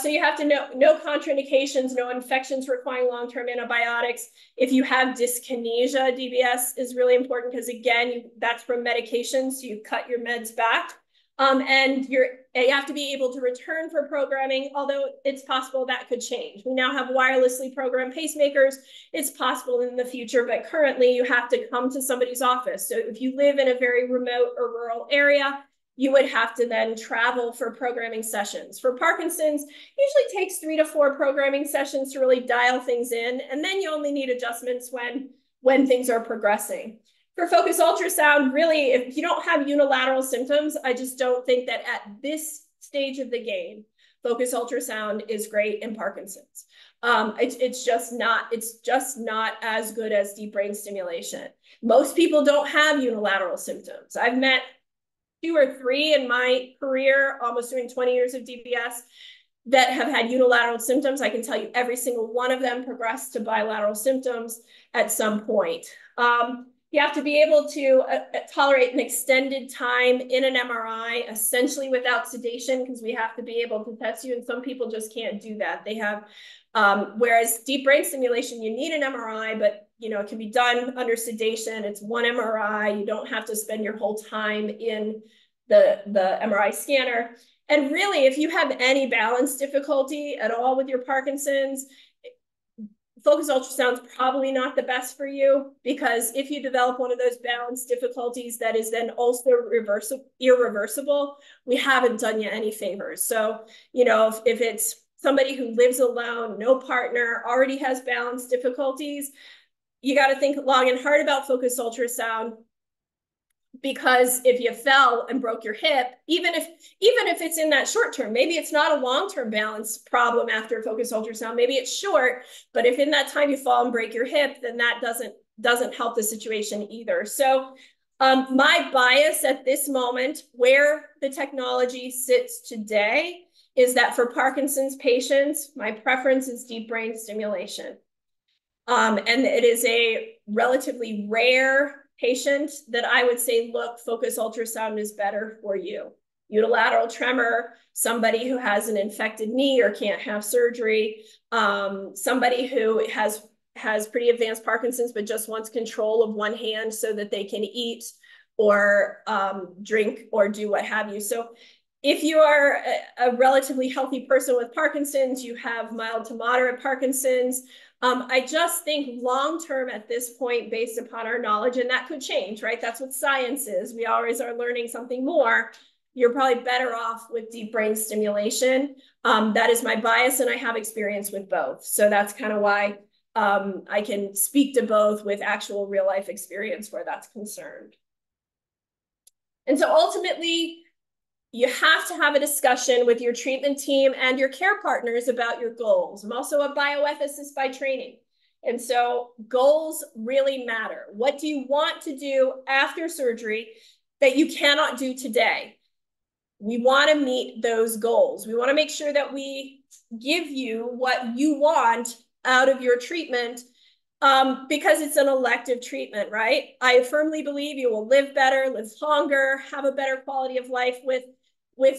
So you have to know no contraindications, no infections requiring long-term antibiotics. If you have dyskinesia, DBS is really important because again, that's from medications, so you cut your meds back. And you have to be able to return for programming, although it's possible that could change. We now have wirelessly programmed pacemakers. It's possible in the future, but currently you have to come to somebody's office. So if you live in a very remote or rural area, you would have to then travel for programming sessions. For Parkinson's, usually takes 3 to 4 programming sessions to really dial things in, and then you only need adjustments when things are progressing. For focused ultrasound, really, if you don't have unilateral symptoms, I just don't think that at this stage of the game, focused ultrasound is great in Parkinson's. It's just not as good as deep brain stimulation. Most people don't have unilateral symptoms. I've met 2 or 3 in my career, almost doing 20 years of DBS, that have had unilateral symptoms. I can tell you every single one of them progressed to bilateral symptoms at some point. You have to be able to tolerate an extended time in an MRI, essentially without sedation, because we have to be able to test you, and some people just can't do that. They have, whereas deep brain stimulation, you need an MRI, but it can be done under sedation. It's 1 MRI. You don't have to spend your whole time in the MRI scanner. And really, if you have any balance difficulty at all with your Parkinson's, focused ultrasound is probably not the best for you, because if you develop one of those balance difficulties that is then also irreversible, we haven't done you any favors. So, if it's somebody who lives alone, no partner, already has balance difficulties, you got to think long and hard about focused ultrasound, because if you fell and broke your hip, even if it's in that short term, maybe it's not a long-term balance problem after focused ultrasound, maybe it's short, but if in that time you fall and break your hip, then that doesn't help the situation either. So my bias at this moment, where the technology sits today, is that for Parkinson's patients, my preference is deep brain stimulation. And it is a relatively rare patient that I would say, look, focused ultrasound is better for you. Unilateral tremor, somebody who has an infected knee or can't have surgery, somebody who has pretty advanced Parkinson's but just wants control of one hand so that they can eat or drink or do what have you. So if you are a relatively healthy person with Parkinson's, you have mild to moderate Parkinson's, I just think long-term at this point, based upon our knowledge, and that could change, right? That's what science is. We always are learning something more. You're probably better off with deep brain stimulation. That is my bias, and I have experience with both. So that's kind of why I can speak to both with actual real life experience where that's concerned. And so ultimately, you have to have a discussion with your treatment team and your care partners about your goals. I'm also a bioethicist by training. And so goals really matter. What do you want to do after surgery that you cannot do today? We want to meet those goals. We want to make sure that we give you what you want out of your treatment because it's an elective treatment, right? I firmly believe you will live better, live longer, have a better quality of life with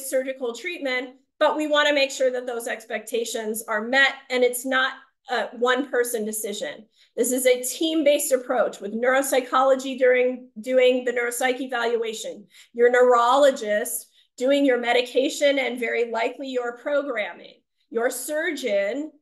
surgical treatment, but we want to make sure that those expectations are met and it's not a one-person decision. This is a team-based approach with neuropsychology doing the neuropsych evaluation, your neurologist doing your medication and very likely your programming, your surgeon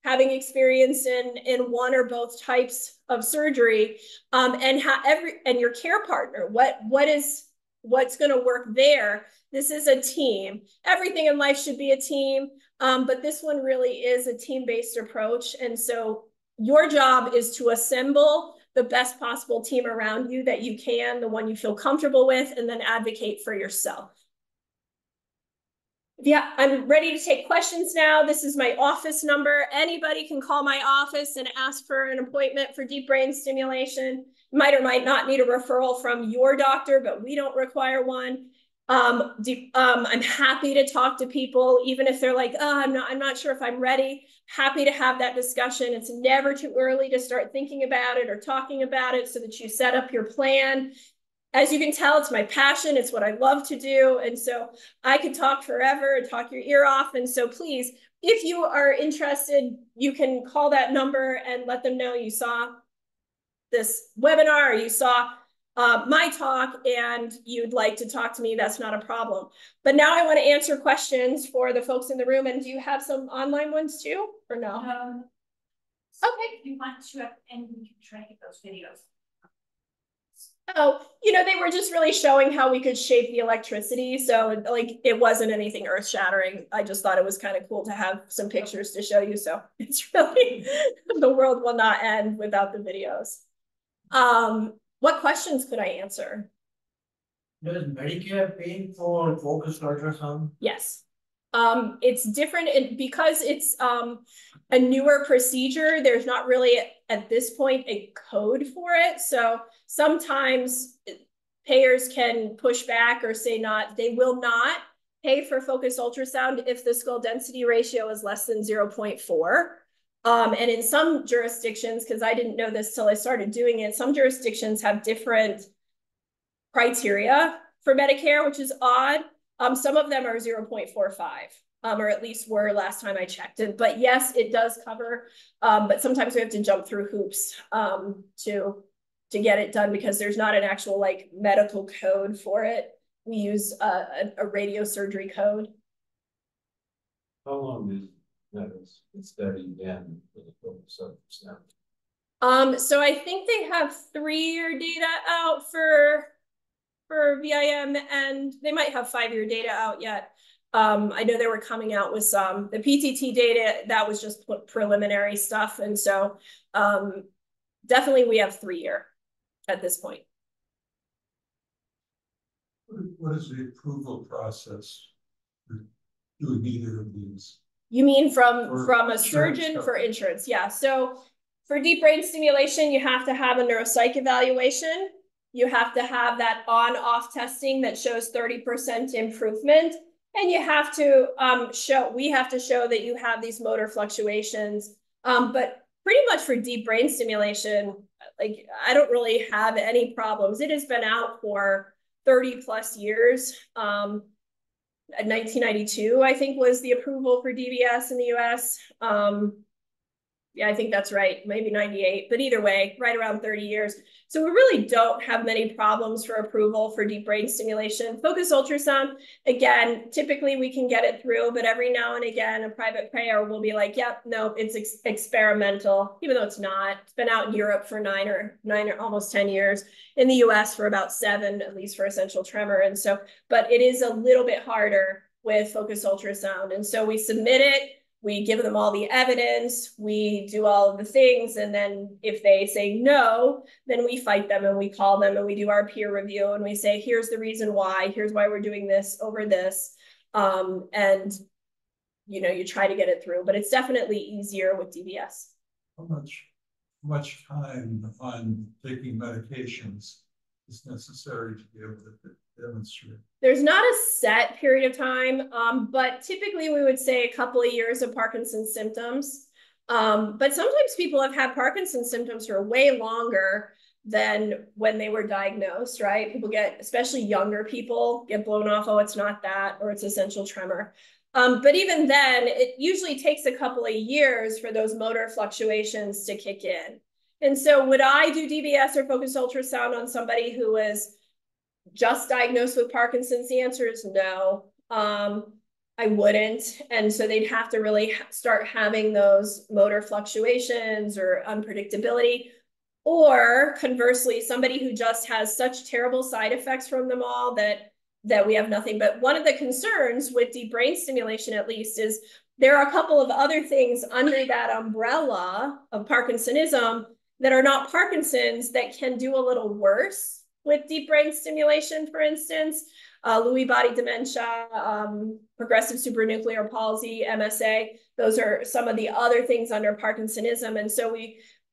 having experience in one or both types of surgery, and your care partner, what's going to work there. This is a team. Everything in life should be a team, but this one really is a team-based approach. And so your job is to assemble the best possible team around you that you can, the one you feel comfortable with, and then advocate for yourself. Yeah, I'm ready to take questions now. This is my office number. Anybody can call my office and ask for an appointment for deep brain stimulation. You might or might not need a referral from your doctor, but we don't require one. I'm happy to talk to people, even if they're like, oh, I'm not sure if I'm ready. Happy to have that discussion. It's never too early to start thinking about it or talking about it so that you set up your plan. As you can tell, it's my passion. It's what I love to do. And so I could talk forever and talk your ear off. And so please, if you are interested, you can call that number and let them know you saw this webinar or you saw my talk and you'd like to talk to me. That's not a problem. But now I want to answer questions for the folks in the room. And do you have some online ones too, or no? Okay. If you want to, and we can try to get those videos. Oh, they were just really showing how we could shape the electricity. So like, it wasn't anything earth shattering. I just thought it was kind of cool to have some pictures to show you. So it's really, the world will not end without the videos. What questions could I answer? Does Medicare pay for focused ultrasound? Yes. It's different because it's a newer procedure. There's not really at this point a code for it. So sometimes payers can push back or say they will not pay for focused ultrasound if the skull density ratio is less than 0.4. And in some jurisdictions, because I didn't know this till I started doing it, some jurisdictions have different criteria for Medicare, which is odd. Some of them are 0.45, or at least were last time I checked it. But yes, it does cover, but sometimes we have to jump through hoops to get it done because there's not an actual like medical code for it. We use a radiosurgery code. How long is that study been for the focused ultrasound? So I think they have 3-year data out for VIM, and they might have 5-year data out yet. I know they were coming out with some. The PTT data, that was just preliminary stuff. And so definitely we have 3-year at this point. What is the approval process for doing either of these? You mean from a surgeon for insurance? Yeah. So for deep brain stimulation, you have to have a neuropsych evaluation. You have to have that on-off testing that shows 30% improvement. And you have to we have to show that you have these motor fluctuations. But pretty much for deep brain stimulation, like I don't really have any problems. It has been out for 30 plus years. 1992, I think, was the approval for DBS in the US. Yeah, I think that's right. Maybe 98, but either way, right around 30 years. So we really don't have many problems for approval for deep brain stimulation. Focused ultrasound, again, typically we can get it through, but every now and again, a private payer will be like, yep, no, it's experimental, even though it's not. It's been out in Europe for nine or almost 10 years, in the US for about 7, at least for essential tremor. And so, but it is a little bit harder with focused ultrasound. And so we submit it, we give them all the evidence, we do all of the things, and then if they say no, then we fight them and we call them and we do our peer review and we say, here's the reason why, here's why we're doing this over this. And you know, you try to get it through, but it's definitely easier with DBS. How much time on taking medications is necessary to be able to demonstrate? There's not a set period of time, but typically we would say a couple of years of Parkinson's symptoms. But sometimes people have had Parkinson's symptoms for way longer than when they were diagnosed, right? People get, especially younger people, get blown off, oh, it's not that, or it's essential tremor. But even then, it usually takes a couple of years for those motor fluctuations to kick in. And so would I do DBS or focused ultrasound on somebody who is just diagnosed with Parkinson's? The answer is no. I wouldn't. And so they'd have to really start having those motor fluctuations or unpredictability. Or conversely, somebody who just has such terrible side effects from them all that we have nothing. But one of the concerns with deep brain stimulation, at least, is there are a couple of other things under that umbrella of Parkinsonism that are not Parkinson's that can do a little worse with deep brain stimulation, for instance, Lewy body dementia, progressive supranuclear palsy, MSA. Those are some of the other things under Parkinsonism. And so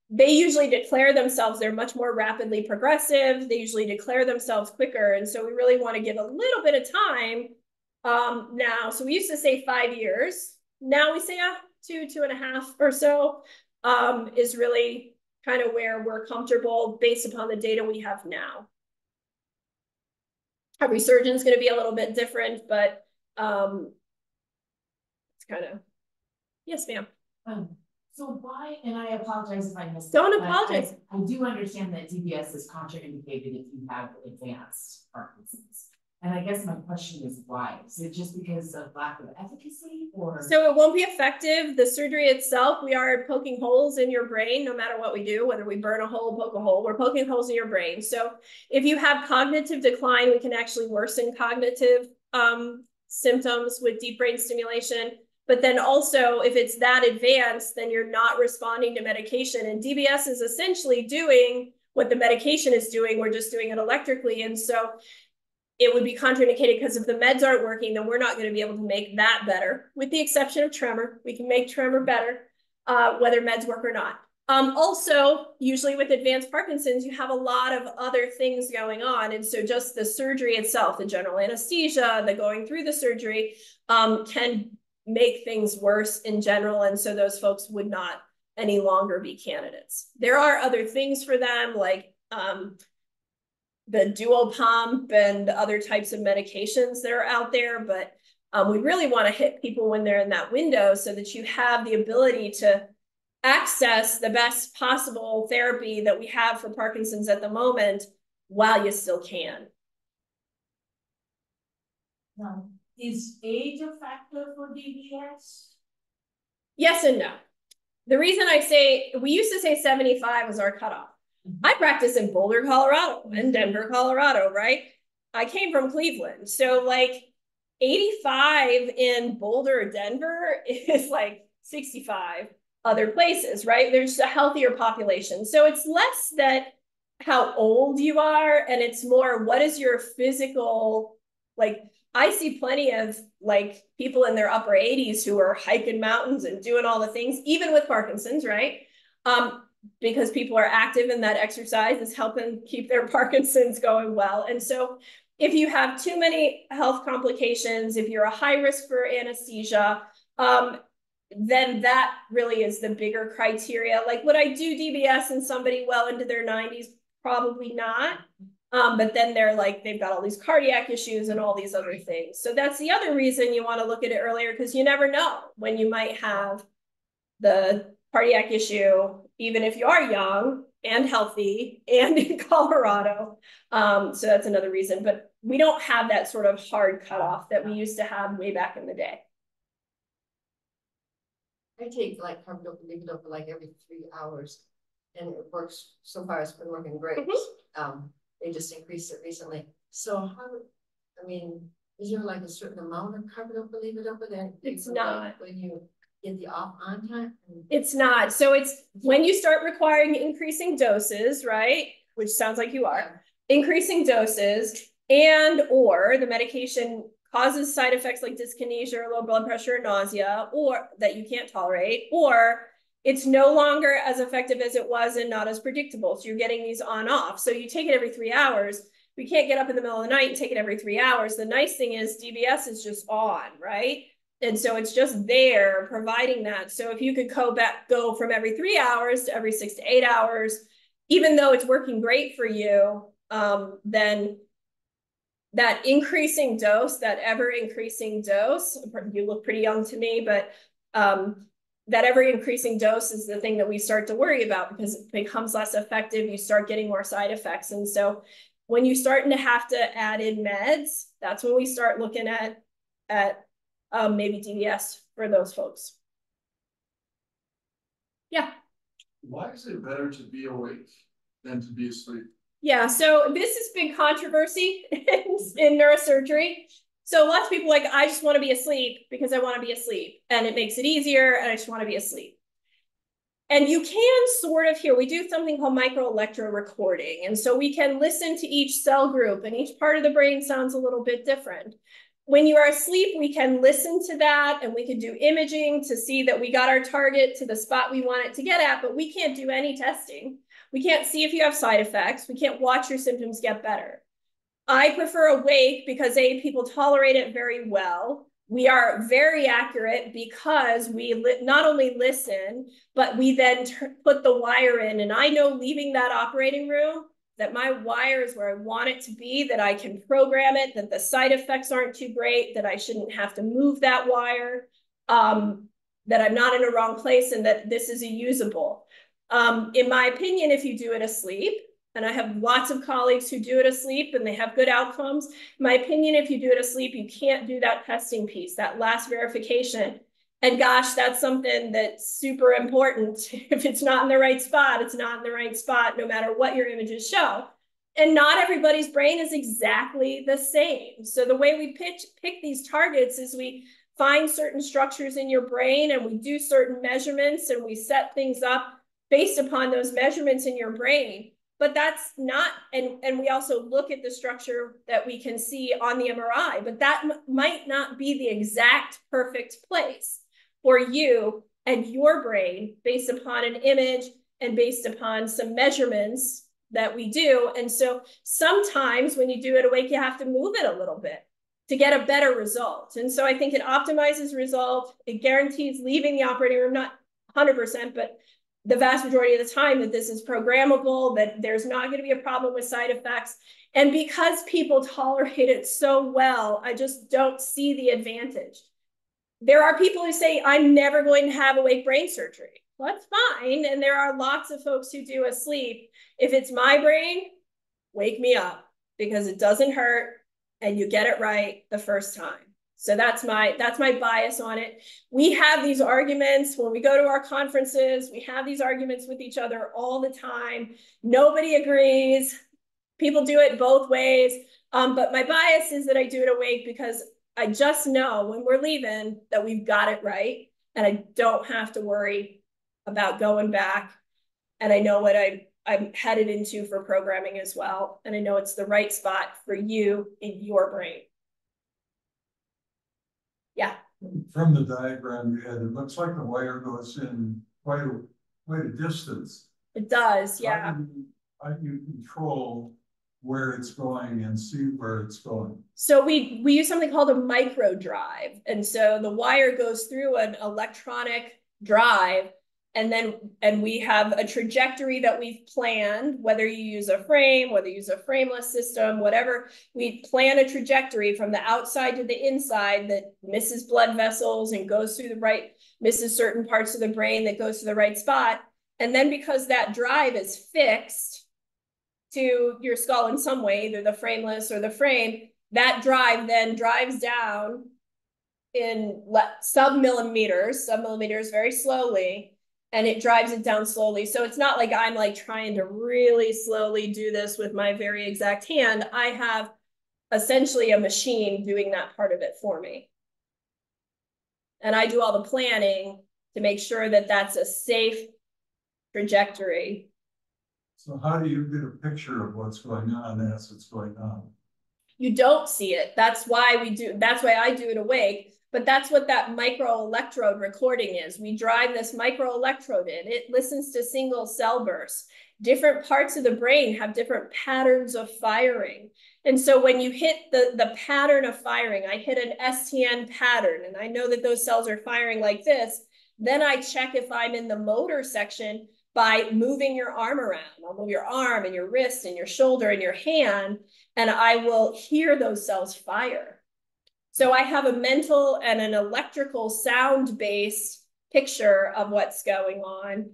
they usually declare themselves, they're much more rapidly progressive. They usually declare themselves quicker. And so we really want to give a little bit of time now. So we used to say 5 years. Now we say 2.5 or so is really kind of where we're comfortable based upon the data we have now. Every surgeon's going to be a little bit different, but it's kind of, yes, ma'am. So why, and I apologize if I missed Don't it, apologize. I do understand that DBS is contraindicated if you have advanced Parkinson's. And I guess my question is why? Is it just because of lack of efficacy, or? So it won't be effective. The surgery itself, we are poking holes in your brain no matter what we do, whether we burn a hole, poke a hole, we're poking holes in your brain. So if you have cognitive decline, we can actually worsen cognitive symptoms with deep brain stimulation. But then also, if it's that advanced, then you're not responding to medication. And DBS is essentially doing what the medication is doing. We're just doing it electrically. And so it would be contraindicated because if the meds aren't working, then we're not going to be able to make that better. With the exception of tremor, we can make tremor better, whether meds work or not. Also, usually with advanced Parkinson's, you have a lot of other things going on. And so just the surgery itself, the general anesthesia, the going through the surgery can make things worse in general. And so those folks would not any longer be candidates. There are other things for them, like the dual pump and other types of medications that are out there, but we really want to hit people when they're in that window so that you have the ability to access the best possible therapy that we have for Parkinson's at the moment while you still can. Is age a factor for DBS? Yes and no. The reason I say, we used to say 75 was our cutoff. I practice in Boulder, Colorado and Denver, Colorado, right? I came from Cleveland. So like 85 in Boulder, Denver is like 65 other places, right? There's a healthier population. So it's less that how old you are, and it's more what is your physical, like I see plenty of like people in their upper 80s who are hiking mountains and doing all the things, even with Parkinson's, right? Because people are active and that exercise is helping keep their Parkinson's going well. And so if you have too many health complications, if you're a high risk for anesthesia, then that really is the bigger criteria. Like, would I do DBS in somebody well into their 90s? Probably not. But then they're like, they've got all these cardiac issues and all these other things. So that's the other reason you want to look at it earlier, because you never know when you might have the cardiac issue, even if you are young and healthy and in Colorado. So that's another reason, but we don't have that sort of hard cutoff that we used to have way back in the day. I take like carbidopa, levodopa like every 3 hours, and it works. So far, it's been working great. They just increased it recently. So how? I mean, is there like a certain amount of carbidopa, levodopa that it's not when you get the on time? It's not. So it's when you start requiring increasing doses, right? Which sounds like you are increasing doses, and or the medication causes side effects like dyskinesia or low blood pressure or nausea, or that you can't tolerate, or it's no longer as effective as it was and not as predictable. So you're getting these on off. So you take it every 3 hours. We can't get up in the middle of the night and take it every 3 hours. The nice thing is DBS is just on, right? And so it's just there providing that. So if you could go from every 3 hours to every 6 to 8 hours, even though it's working great for you, then that increasing dose, that ever increasing dose, you look pretty young to me, but that ever increasing dose is the thing that we start to worry about because it becomes less effective. You start getting more side effects. And so when you're starting to have to add in meds, that's when we start looking at maybe DBS for those folks. Yeah. Why is it better to be awake than to be asleep? Yeah, so this has been controversy in neurosurgery. So lots of people like, I just want to be asleep because I want to be asleep and it makes it easier and I just want to be asleep. And you can sort of hear, we do something called microelectro recording. And so we can listen to each cell group and each part of the brain sounds a little bit different. When you are asleep, we can listen to that and we can do imaging to see that we got our target to the spot we want it to get at, but we can't do any testing. We can't see if you have side effects. We can't watch your symptoms get better. I prefer awake because people tolerate it very well. We are very accurate because we not only listen, but we then put the wire in. And I know leaving that operating room that my wire is where I want it to be, that I can program it, that the side effects aren't too great, that I shouldn't have to move that wire, that I'm not in a wrong place, and that this is usable. In my opinion, if you do it asleep, and I have lots of colleagues who do it asleep and they have good outcomes, in my opinion, if you do it asleep, you can't do that testing piece, that last verification. And gosh, that's something that's super important. If it's not in the right spot, it's not in the right spot, no matter what your images show. And not everybody's brain is exactly the same. So the way we pick these targets is we find certain structures in your brain and we do certain measurements and we set things up based upon those measurements in your brain. But that's not, and we also look at the structure that we can see on the MRI, but that might not be the exact perfect place for you and your brain based upon an image and based upon some measurements that we do. And so sometimes when you do it awake, you have to move it a little bit to get a better result. And so I think it optimizes result. It guarantees leaving the operating room, not 100%, but the vast majority of the time that this is programmable, that there's not going to be a problem with side effects. And because people tolerate it so well, I just don't see the advantage. There are people who say, I'm never going to have awake brain surgery. Well, that's fine. And there are lots of folks who do asleep. If it's my brain, wake me up because it doesn't hurt and you get it right the first time. So that's my bias on it. We have these arguments when we go to our conferences. We have these arguments with each other all the time. Nobody agrees. People do it both ways. But my bias is that I do it awake because I just know when we're leaving that we've got it right. And I don't have to worry about going back. And I know what I'm headed into for programming as well. And I know it's the right spot for you in your brain. Yeah. From the diagram you had, it looks like the wire goes in quite a distance. It does, yeah. How do you control where it's going and see where it's going? So we use something called a micro drive. And so the wire goes through an electronic drive And we have a trajectory that we've planned, whether you use a frame, whether you use a frameless system, whatever, we plan a trajectory from the outside to the inside that misses blood vessels and goes through the right, misses certain parts of the brain that goes to the right spot. And then because that drive is fixed to your skull in some way, either the frameless or the frame, that drive then drives down in sub-millimeters very slowly, and it drives it down slowly. So it's not like I'm like trying to really slowly do this with my very exact hand. I have essentially a machine doing that part of it for me. And I do all the planning to make sure that that's a safe trajectory. So how do you get a picture of what's going on as it's going on? You don't see it. That's why I do it awake. But that's what that microelectrode recording is. We drive this microelectrode in. It listens to single cell bursts. Different parts of the brain have different patterns of firing. And so when you hit the pattern of firing, I hit an STN pattern, and I know that those cells are firing like this, then I check if I'm in the motor section by moving your arm around. I'll move your arm and your wrist and your shoulder and your hand, and I will hear those cells fire. So I have a mental and an electrical sound-based picture of what's going on.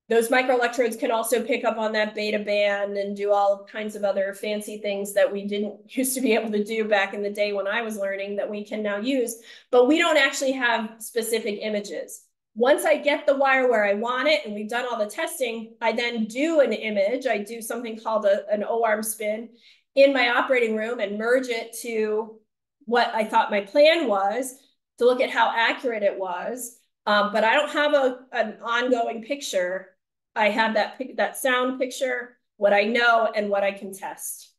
Those microelectrodes can also pick up on that beta band and do all kinds of other fancy things that we didn't used to be able to do back in the day when I was learning that we can now use, but we don't actually have specific images. Once I get the wire where I want it and we've done all the testing, I then do an image. I do something called an O-arm spin in my operating room and merge it to what I thought my plan was to look at how accurate it was. But I don't have an ongoing picture. I have that sound picture, what I know, and what I can test.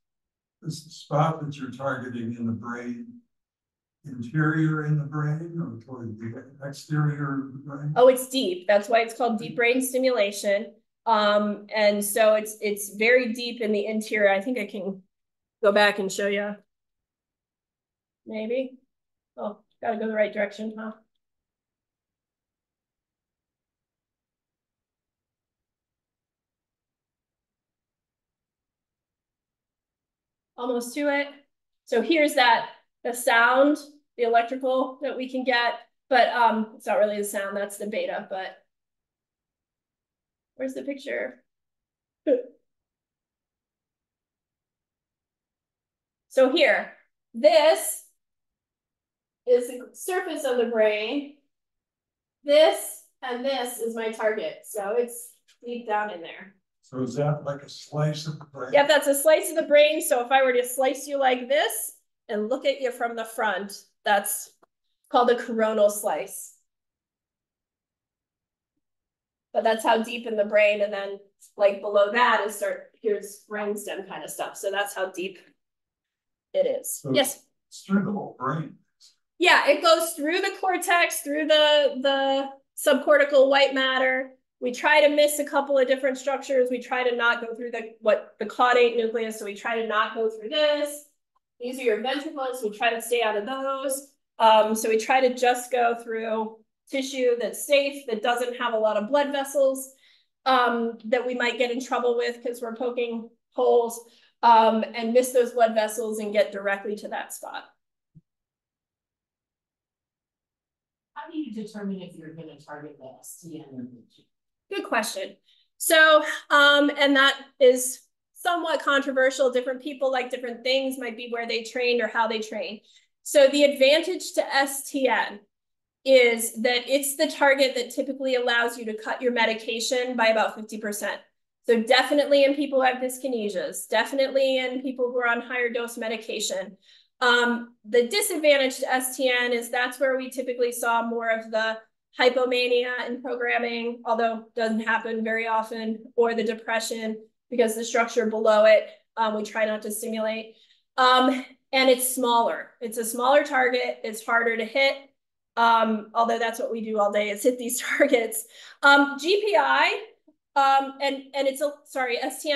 Is the spot that you're targeting in the brain interior in the brain or toward the exterior of the brain? Oh, it's deep. That's why it's called deep brain stimulation. And so it's very deep in the interior. I think I can go back and show you. Maybe. Oh, gotta go the right direction, huh? Almost to it. So here's the sound, the electrical that we can get, but it's not really the sound, that's the beta, but where's the picture? So here, this is the surface of the brain. This and this is my target. So it's deep down in there. So is that like a slice of the brain? Yep, that's a slice of the brain. So if I were to slice you like this and look at you from the front, that's called a coronal slice. But that's how deep in the brain. And then like below that is here's brainstem kind of stuff. So that's how deep it is. So yes? It's through the whole brain. Yeah, it goes through the cortex, through the subcortical white matter. We try to miss a couple of different structures. We try to not go through the caudate nucleus. So we try to not go through this. These are your ventricles. We try to stay out of those. So we try to just go through tissue that's safe, that doesn't have a lot of blood vessels that we might get in trouble with because we're poking holes, and miss those blood vessels and get directly to that spot. How do you determine if you're going to target the STN or the G? Good question. So, and that is somewhat controversial. Different people like different things, might be where they trained or how they train. So the advantage to STN is that it's the target that typically allows you to cut your medication by about 50%. So definitely in people who have dyskinesias, definitely in people who are on higher dose medication. The disadvantage to STN is that's where we typically saw more of the hypomania in programming, although doesn't happen very often, or the depression because the structure below it, we try not to stimulate. And it's smaller. It's a smaller target. It's harder to hit. Although that's what we do all day is hit these targets. GPI, STN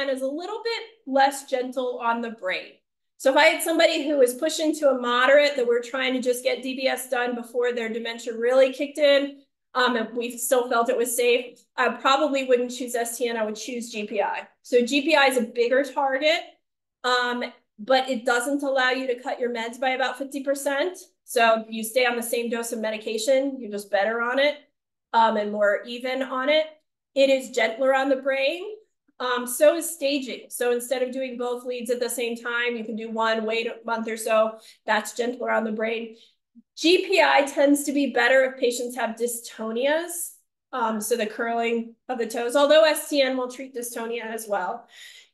is a little bit less gentle on the brain. So if I had somebody who was pushing to a moderate that we're trying to just get DBS done before their dementia really kicked in, If we still felt it was safe, I probably wouldn't choose STN, I would choose GPI. So GPI is a bigger target, but it doesn't allow you to cut your meds by about 50%. So you stay on the same dose of medication, you're just better on it, and more even on it. It is gentler on the brain. So is staging. So instead of doing both leads at the same time, you can do one, wait a month or so. That's gentler on the brain. GPI tends to be better if patients have dystonias, so the curling of the toes, although STN will treat dystonia as well.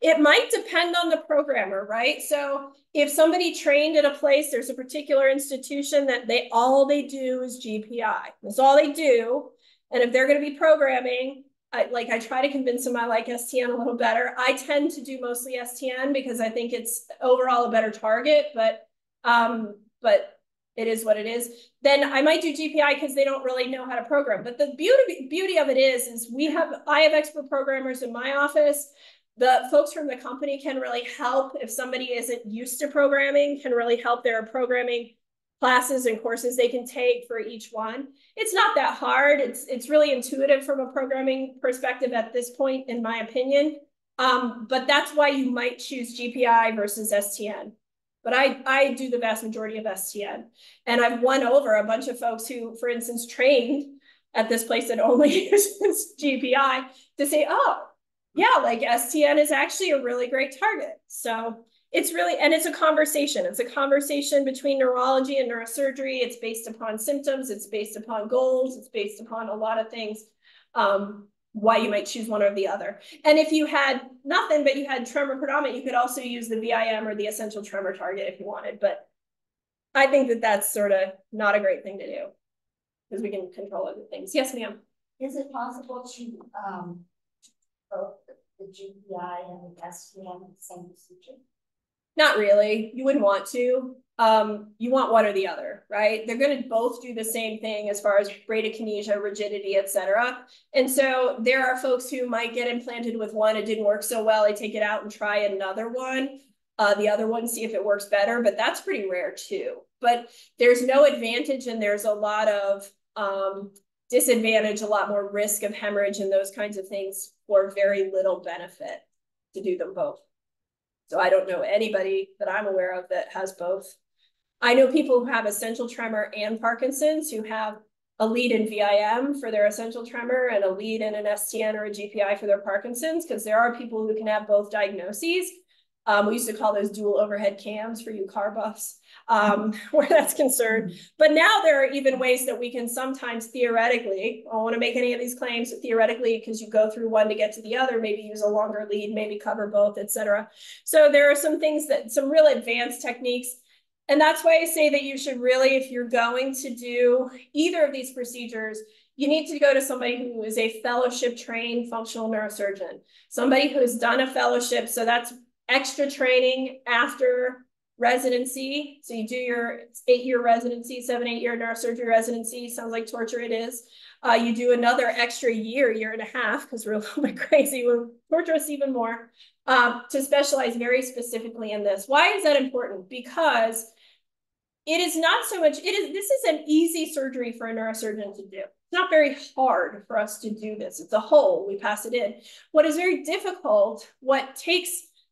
It might depend on the programmer, right? So if somebody trained at a place, there's a particular institution that all they do is GPI. That's all they do. And if they're going to be programming, I try to convince them I like STN a little better. I tend to do mostly STN because I think it's overall a better target, but it is what it is. Then I might do GPI because they don't really know how to program. But the beauty of it is I have expert programmers in my office. The folks from the company can really help if somebody isn't used to programming, can really help. There are programming classes and courses they can take for each one. It's not that hard. It's really intuitive from a programming perspective at this point, in my opinion. But that's why you might choose GPI versus STN. But I do the vast majority of STN. And I've won over a bunch of folks who, for instance, trained at this place that only uses GPI to say, oh, yeah, like STN is actually a really great target. So it's really, and it's a conversation. It's a conversation between neurology and neurosurgery. It's based upon symptoms. It's based upon goals. It's based upon a lot of things. Why you might choose one or the other. And if you had nothing, but you had tremor predominant, you could also use the VIM or the essential tremor target if you wanted. But I think that that's sort of not a great thing to do because we can control other things. Yes, ma'am. Is it possible to both the GPI and the STN in the same procedure? Not really. You wouldn't want to. You want one or the other, right? They're going to both do the same thing as far as bradykinesia, rigidity, etc. And so there are folks who might get implanted with one. It didn't work so well. They take it out and try another one. The other one, see if it works better. But that's pretty rare too. But there's no advantage and there's a lot of disadvantage, a lot more risk of hemorrhage and those kinds of things for very little benefit to do them both. So I don't know anybody that I'm aware of that has both. I know people who have essential tremor and Parkinson's who have a lead in VIM for their essential tremor and a lead in an STN or a GPI for their Parkinson's, because there are people who can have both diagnoses. We used to call those dual overhead cams for you car buffs, where that's concerned. But now there are even ways that we can sometimes theoretically, I don't want to make any of these claims, but theoretically, because you go through one to get to the other, maybe use a longer lead, maybe cover both, etc. So there are some things that, some real advanced techniques. And that's why I say that you should really, if you're going to do either of these procedures, you need to go to somebody who is a fellowship trained functional neurosurgeon, somebody who has done a fellowship. So that's extra training after residency. So you do your 8-year residency, 7-8-year neurosurgery residency. Sounds like torture it is. You do another extra year and a half, because we're a little bit crazy. We'll torture us even more, to specialize very specifically in this. Why is that important? Because it is not so much, this is an easy surgery for a neurosurgeon to do. It's not very hard for us to do this. It's a hole, we pass it in. What is very difficult, what takes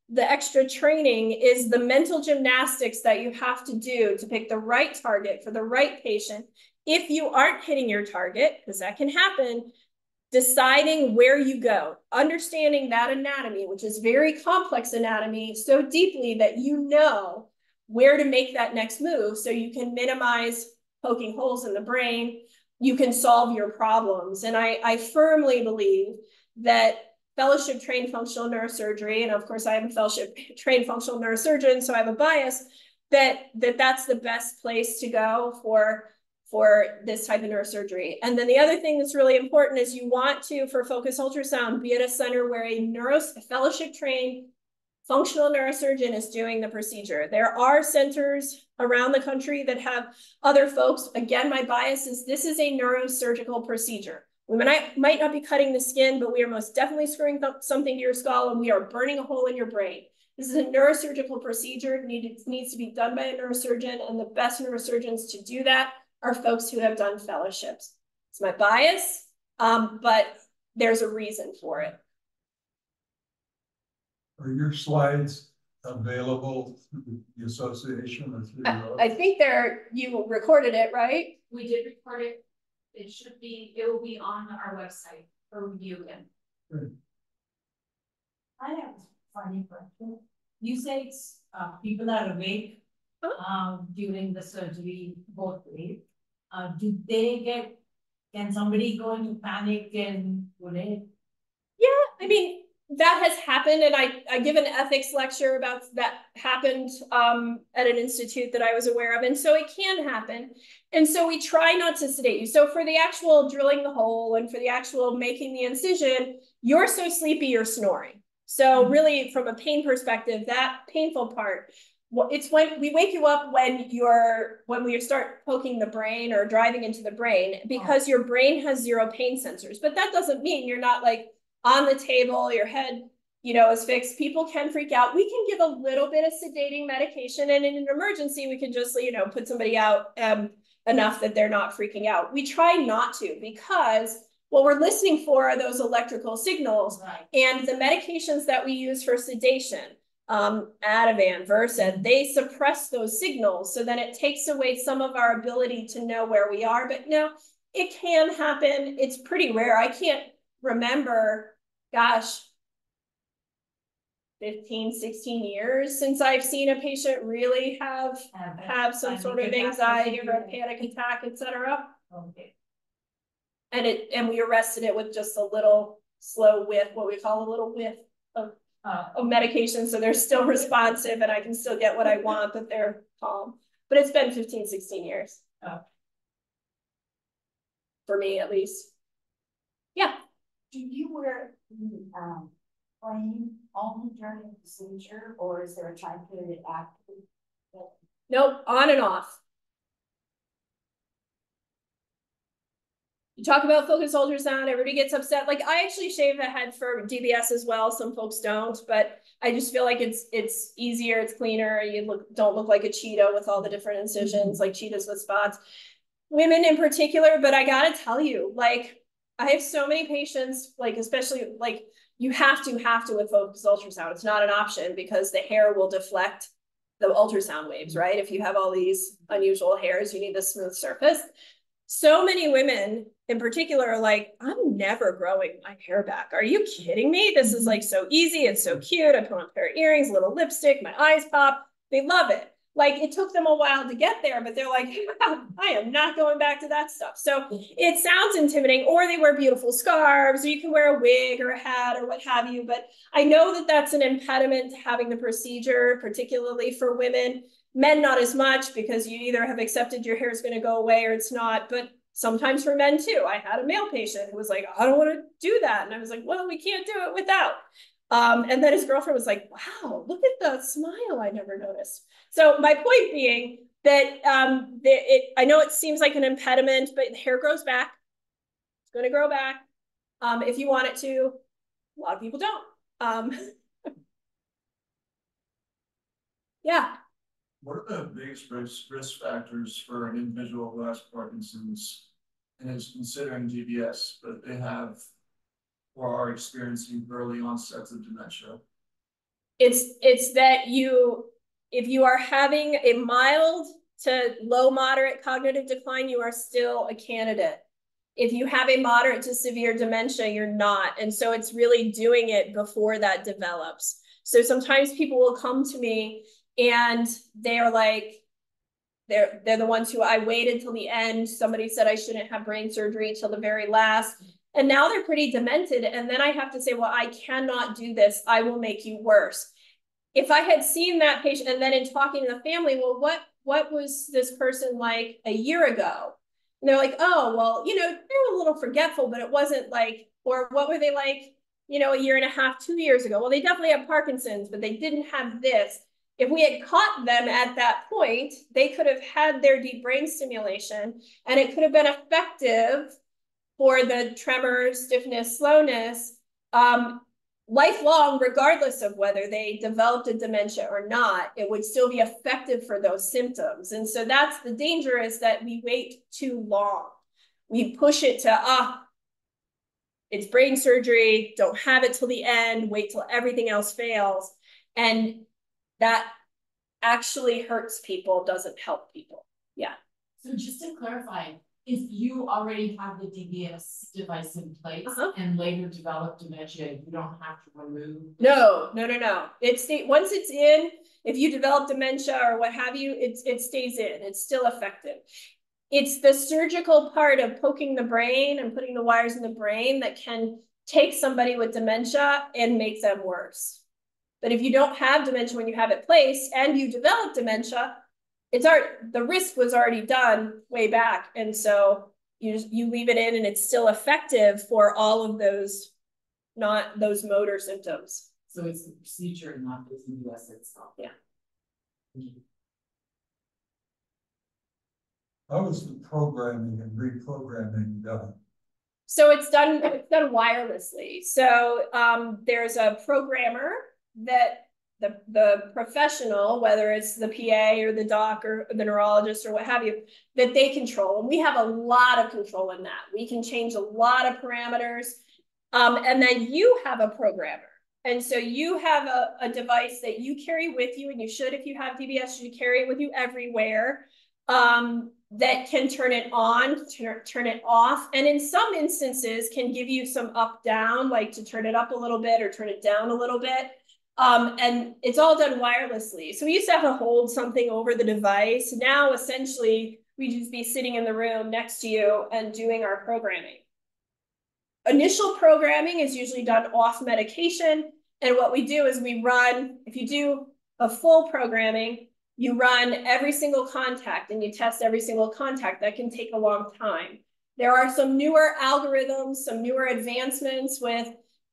the extra training, is the mental gymnastics that you have to do to pick the right target for the right patient. If you aren't hitting your target, because that can happen, deciding where you go, understanding that anatomy, which is very complex anatomy, so deeply that you know where to make that next move so you can minimize poking holes in the brain, you can solve your problems. And I firmly believe that fellowship trained functional neurosurgery, and of course I am a fellowship trained functional neurosurgeon, so I have a bias, that's the best place to go for this type of neurosurgery. And then the other thing that's really important is you want to, for Focused Ultrasound, be at a center where a fellowship trained functional neurosurgeon is doing the procedure. There are centers around the country that have other folks. Again, my bias is this is a neurosurgical procedure. We might not be cutting the skin, but we are most definitely screwing something to your skull and we are burning a hole in your brain. This is a neurosurgical procedure. It needs to be done by a neurosurgeon, and the best neurosurgeons to do that are folks who have done fellowships. It's my bias, but there's a reason for it. Are your slides available through the association or through your? I think you recorded it, right? We did record it. It will be on our website for review again. Good. I have a funny question. You say it's people are awake Oh. during the surgery both ways. Do they can somebody go into panic and would it? Yeah, I mean, that has happened, and I give an ethics lecture about that happened at an institute that I was aware of, and so it can happen. And so we try not to sedate you. So for the actual drilling the hole and for the actual making the incision, you're so sleepy you're snoring. So really, from a pain perspective, that painful part, it's when we wake you up when we start poking the brain or driving into the brain, because your brain has zero pain sensors. But that doesn't mean you're not like on the table, your head, is fixed. People can freak out. We can give a little bit of sedating medication, and in an emergency, we can just, put somebody out enough that they're not freaking out. We try not to, because what we're listening for are those electrical signals, Right. and the medications that we use for sedation, Ativan, Versed, they suppress those signals. So then it takes away some of our ability to know where we are. But no, it can happen. It's pretty rare. I can't remember, gosh, 15, 16 years since I've seen a patient really have some sort of anxiety or a panic attack, etc. Okay. And we arrested it with just a little slow whiff, what we call a little whiff of medication. So they're still responsive and I can still get what I want, but they're calm. But it's been 15, 16 years. For me, at least. Yeah. Do you wear plane only during the procedure, or is there a time period after? Nope, on and off. You talk about focused ultrasound, everybody gets upset. Like, I actually shave the head for DBS as well. Some folks don't, but I just feel like it's easier, it's cleaner. You don't look like a cheetah with all the different incisions, like cheetahs with spots. Women in particular, but I gotta tell you, like, I have so many patients, like, especially like you have to with focused ultrasound. It's not an option because the hair will deflect the ultrasound waves, right? If you have all these unusual hairs, you need the smooth surface. So many women in particular are like, I'm never growing my hair back. Are you kidding me? This is like so easy. It's so cute. I put on a pair of earrings, a little lipstick, my eyes pop. They love it. Like, it took them a while to get there, but they're like, I am not going back to that stuff. So it sounds intimidating, or they wear beautiful scarves, or you can wear a wig or a hat or what have you. But I know that that's an impediment to having the procedure, particularly for women. Men, not as much, because you either have accepted your hair is going to go away or it's not. But sometimes for men too. I had a male patient who was like, I don't want to do that. And I was like, well, we can't do it without. And then his girlfriend was like, wow, look at the smile. I never noticed. So my point being that I know it seems like an impediment, but hair grows back. It's going to grow back if you want it to. A lot of people don't. Yeah. What are the biggest risk factors for an individual who has Parkinson's and is considering GBS, but they have or are experiencing early onsets of dementia? It's that if you are having a mild to low moderate cognitive decline, you are still a candidate. If you have a moderate to severe dementia, you're not. And so it's really doing it before that develops. So sometimes people will come to me and they're like, they're the ones who I waited till the end. Somebody said I shouldn't have brain surgery till the very last. And now they're pretty demented. And then I have to say, well, I cannot do this. I will make you worse. If I had seen that patient and then in talking to the family, well, what was this person like a year ago? And they're like, oh, well, they were a little forgetful, but it wasn't like, or what were they like, a year and a half, 2 years ago? Well, they definitely have Parkinson's, but they didn't have this. If we had caught them at that point, they could have had their deep brain stimulation and it could have been effective for the tremor, stiffness, slowness, lifelong, regardless of whether they developed a dementia or not. It would still be effective for those symptoms. And so that's the danger, is that we wait too long. We push it to, it's brain surgery, don't have it till the end, wait till everything else fails. And that actually hurts people, doesn't help people. Yeah. So just to clarify, if you already have the DBS device in place and later develop dementia, you don't have to remove? No. Once it's in, if you develop dementia or what have you, it stays in. It's still effective. It's the surgical part of poking the brain and putting the wires in the brain that can take somebody with dementia and make them worse. But if you don't have dementia when you have it placed and you develop dementia, the risk was already done way back. And so you leave it in and it's still effective for all of those, not those motor symptoms. So it's the procedure, not the DBS itself. Yeah. How is the programming and reprogramming done? So it's done wirelessly. So there's a programmer that the professional, whether it's the PA or the doc or the neurologist or what have you, that they control. And we have a lot of control in that. We can change a lot of parameters. And then you have a programmer. And so you have a device that you carry with you, and you should, if you have DBS, you should carry it with you everywhere. That can turn it on, turn it off, and in some instances can give you some up down, like to turn it up a little bit or turn it down a little bit. And it's all done wirelessly. So we used to have to hold something over the device. Now, essentially, we just be sitting in the room next to you and doing our programming. Initial programming is usually done off medication. And what we do is we run, if you do a full programming, you run every single contact and you test every single contact. That can take a long time. There are some newer algorithms, some newer advancements with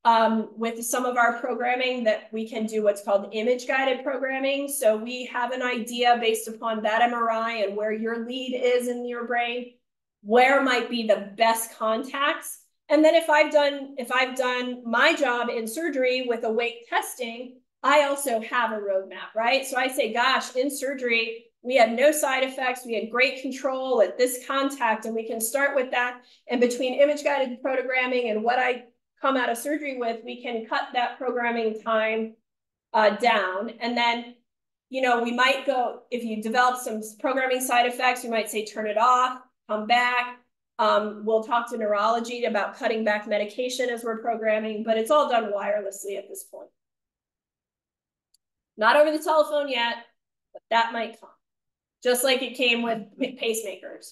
some of our programming that we can do what's called image-guided programming. So we have an idea based upon that MRI and where your lead is in your brain, where might be the best contacts. And then if I've done my job in surgery with awake testing, I also have a roadmap, right? So I say, gosh, in surgery, we had no side effects. We had great control at this contact, and we can start with that. And between image-guided programming and what I come out of surgery with, we can cut that programming time down. And then, we might go, if you develop some programming side effects, you might say, turn it off, come back. We'll talk to neurology about cutting back medication as we're programming, but it's all done wirelessly at this point. Not over the telephone yet, but that might come. Just like it came with pacemakers.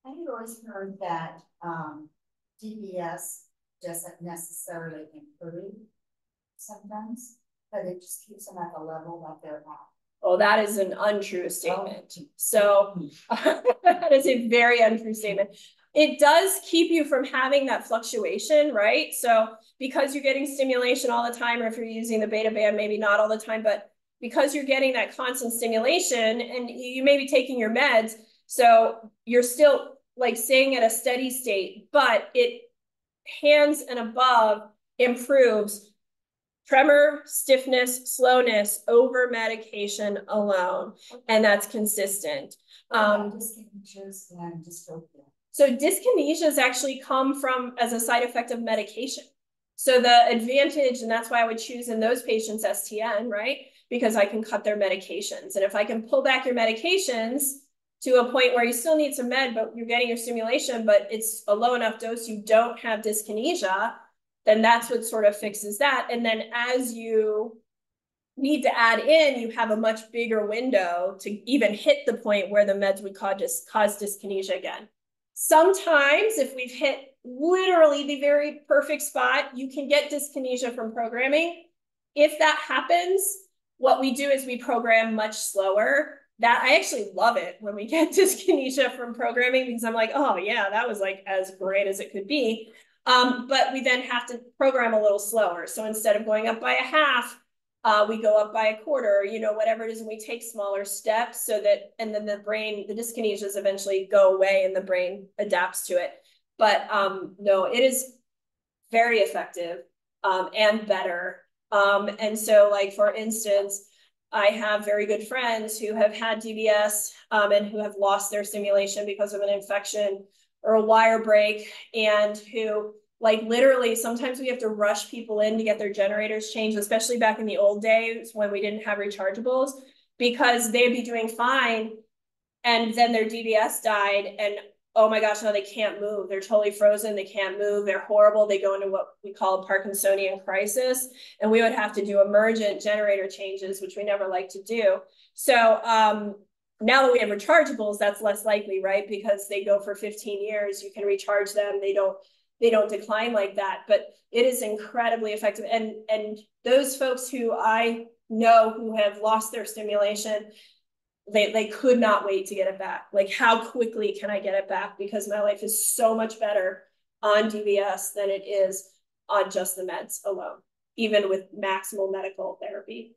I had always heard that DBS doesn't necessarily improve symptoms, but it just keeps them at the level that they're at. Oh, that is an untrue statement. So that is a very untrue statement. It does keep you from having that fluctuation, right? So because you're getting stimulation all the time, or if you're using the beta band, maybe not all the time, but because you're getting that constant stimulation and you may be taking your meds, so you're still like staying at a steady state, but it hands and above improves tremor, stiffness, slowness over medication alone. And that's consistent. Dyskinesias and dystopia. So dyskinesias actually come from as a side effect of medication. So the advantage, and that's why I would choose in those patients STN, right? Because I can cut their medications. And if I can pull back your medications to a point where you still need some med, but you're getting your stimulation, but it's a low enough dose, you don't have dyskinesia, then that's what sort of fixes that. And then as you need to add in, you have a much bigger window to even hit the point where the meds would cause dyskinesia again. Sometimes if we've hit literally the very perfect spot, you can get dyskinesia from programming. If that happens, what we do is we program much slower. That I actually love it when we get dyskinesia from programming, because I'm like, oh yeah, that was like as great as it could be. But we then have to program a little slower. So instead of going up by a half, we go up by a quarter, whatever it is, and we take smaller steps so that, and then the dyskinesias eventually go away and the brain adapts to it. But no, it is very effective and better And so like, for instance, I have very good friends who have had DBS and who have lost their stimulation because of an infection or a wire break, and who like literally sometimes we have to rush people in to get their generators changed, especially back in the old days when we didn't have rechargeables, because they'd be doing fine and then their DBS died, and oh my gosh, no, they can't move. They're totally frozen. They can't move. They're horrible. They go into what we call a Parkinsonian crisis, and we would have to do emergent generator changes, which we never like to do. So now that we have rechargeables, that's less likely, right? Because they go for 15 years. You can recharge them. They don't decline like that. But it is incredibly effective. And those folks who I know who have lost their stimulation, they could not wait to get it back. Like, how quickly can I get it back? Because my life is so much better on DBS than it is on just the meds alone, even with maximal medical therapy,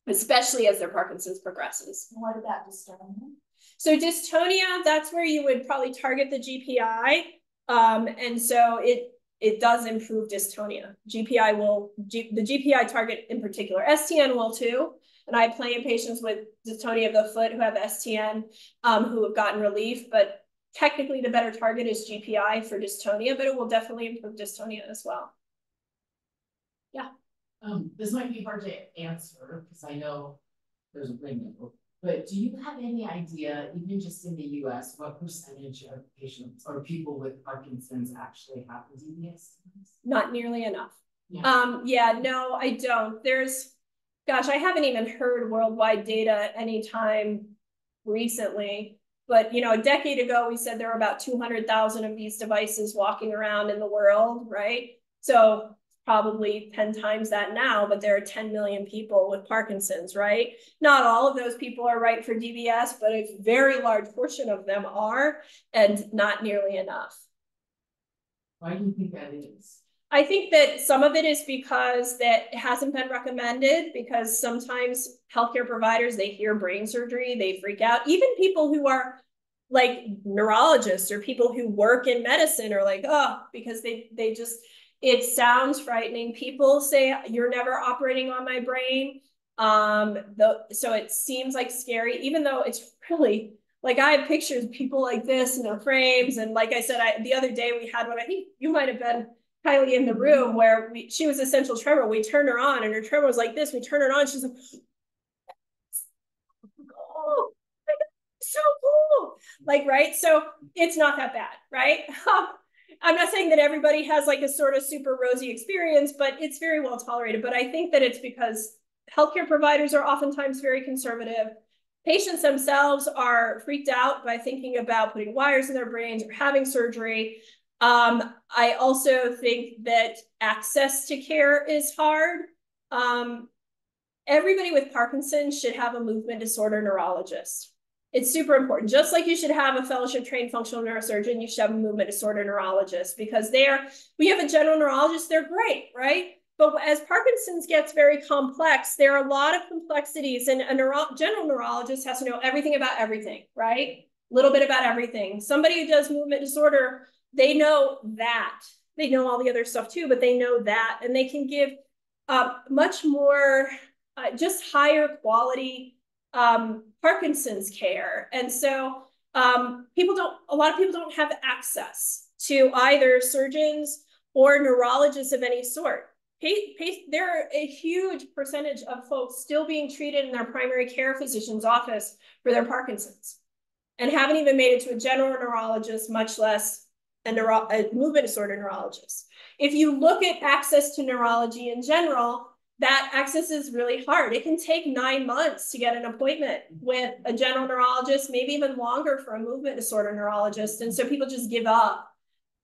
especially as their Parkinson's progresses. What about dystonia? So dystonia, that's where you would probably target the GPI. And so it does improve dystonia. The GPI target in particular. STN will too. And I have plenty of patients with dystonia of the foot who have STN who have gotten relief, but technically the better target is GPI for dystonia, but it will definitely improve dystonia as well. Yeah. This might be hard to answer because I know there's a brain, but do you have any idea, even just in the US, what percentage of patients or people with Parkinson's actually have DBS? Not nearly enough. Yeah. No, I don't. Gosh, I haven't even heard worldwide data anytime recently, but a decade ago, we said there were about 200,000 of these devices walking around in the world, right? So probably 10 times that now, but there are 10 million people with Parkinson's, right? Not all of those people are right for DBS, but a very large portion of them are, and not nearly enough. Why do you think that is? I think that some of it is because that it hasn't been recommended, because sometimes healthcare providers, they hear brain surgery, they freak out. Even people who are like neurologists or people who work in medicine are like, oh, because they just, it sounds frightening. People say, you're never operating on my brain. So it seems like scary, even though it's really, like, I have pictures of people like this in their frames. And like I said, the other day we had one, I think you might have been Kylie in the room, where she was essential tremor. We turned her on and her tremor was like this. We turned her on. She's like, oh my God, so cool. Like, right. So it's not that bad, right? I'm not saying that everybody has like a sort of super rosy experience, but it's very well tolerated. But I think that it's because healthcare providers are oftentimes very conservative. Patients themselves are freaked out by thinking about putting wires in their brains or having surgery. I also think that access to care is hard. Everybody with Parkinson's should have a movement disorder neurologist. It's super important. Just like you should have a fellowship trained functional neurosurgeon, you should have a movement disorder neurologist, because we have a general neurologist, they're great, right? But as Parkinson's gets very complex, there are a lot of complexities, and a general neurologist has to know everything about everything, right? A little bit about everything. Somebody who does movement disorder, they know that. They know all the other stuff too, but they know that, and they can give much more, just higher quality Parkinson's care. And so a lot of people don't have access to either surgeons or neurologists of any sort. There are a huge percentage of folks still being treated in their primary care physician's office for their Parkinson's and haven't even made it to a general neurologist, much less a movement disorder neurologist. If you look at access to neurology in general, that access is really hard. It can take 9 months to get an appointment with a general neurologist, maybe even longer for a movement disorder neurologist. And so people just give up.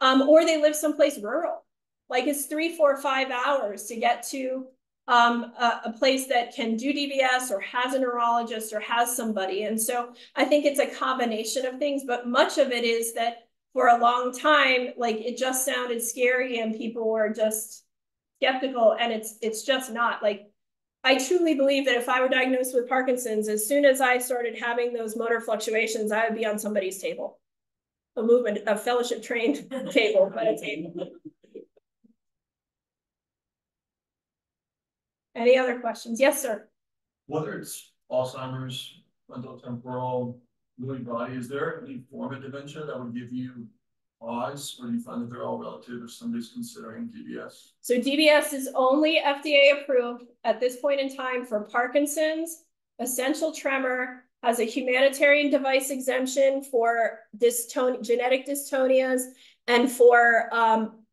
Or they live someplace rural. Like, it's 3, 4, 5 hours to get to a place that can do DBS or has a neurologist or has somebody. And so I think it's a combination of things, but much of it is that for a long time, like, it just sounded scary and people were just skeptical, and it's just not. Like, I truly believe that if I were diagnosed with Parkinson's, as soon as I started having those motor fluctuations, I would be on somebody's table, a fellowship trained table, but a table. Any other questions? Yes, sir. Whether it's Alzheimer's, frontotemporal, Lewy body, is there any form of dementia that would give you pause, or do you find that they're all relative if somebody's considering DBS? So DBS is only FDA approved at this point in time for Parkinson's, essential tremor, has a humanitarian device exemption for genetic dystonias, and for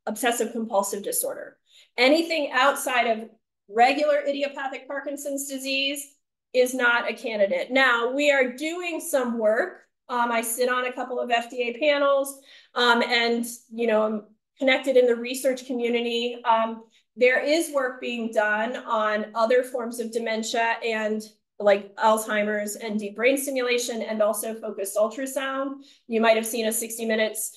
obsessive compulsive disorder. Anything outside of regular idiopathic Parkinson's disease is not a candidate. Now, we are doing some work. I sit on a couple of FDA panels, and, you know, I'm connected in the research community. There is work being done on other forms of dementia, and like Alzheimer's and deep brain stimulation, and also focused ultrasound. You might have seen a 60 Minutes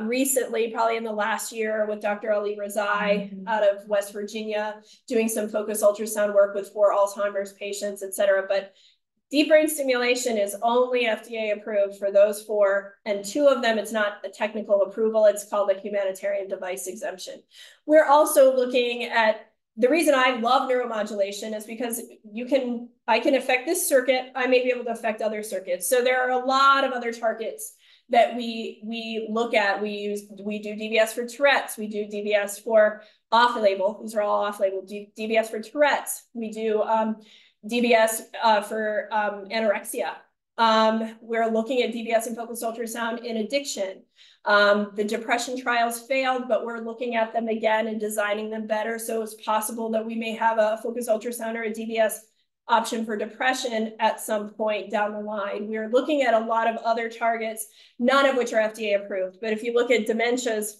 recently, probably in the last year, with Dr. Ali Razai out of West Virginia, doing some focused ultrasound work with 4 Alzheimer's patients, et cetera. But deep brain stimulation is only FDA approved for those 4, and 2 of them, it's not a technical approval, it's called a humanitarian device exemption. We're also looking at, the reason I love neuromodulation is because I can affect this circuit, I may be able to affect other circuits. So there are a lot of other targets that we look at. We do DBS for Tourette's, we do DBS for off-label, these are all off-label, DBS for Tourette's, we do DBS for anorexia. We're looking at DBS and focused ultrasound in addiction. The depression trials failed, but we're looking at them again and designing them better. So it's possible that we may have a focused ultrasound or a DBS option for depression at some point down the line. We are looking at a lot of other targets, none of which are FDA approved. But if you look at dementias,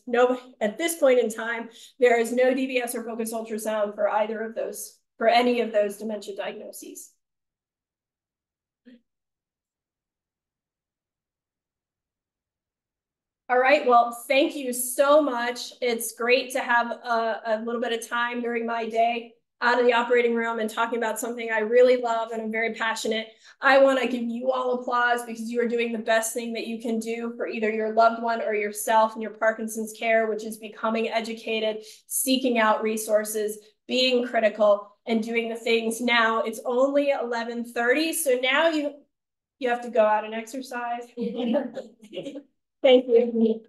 at this point in time, there is no DBS or focused ultrasound for either of those, for any of those dementia diagnoses. All right, well, thank you so much. It's great to have a little bit of time during my day out of the operating room and talking about something I really love and I'm very passionate. I want to give you all applause because you are doing the best thing that you can do for either your loved one or yourself in your Parkinson's care, which is becoming educated, seeking out resources, being critical, and doing the things now. It's only 11:30, so now you have to go out and exercise. Thank you.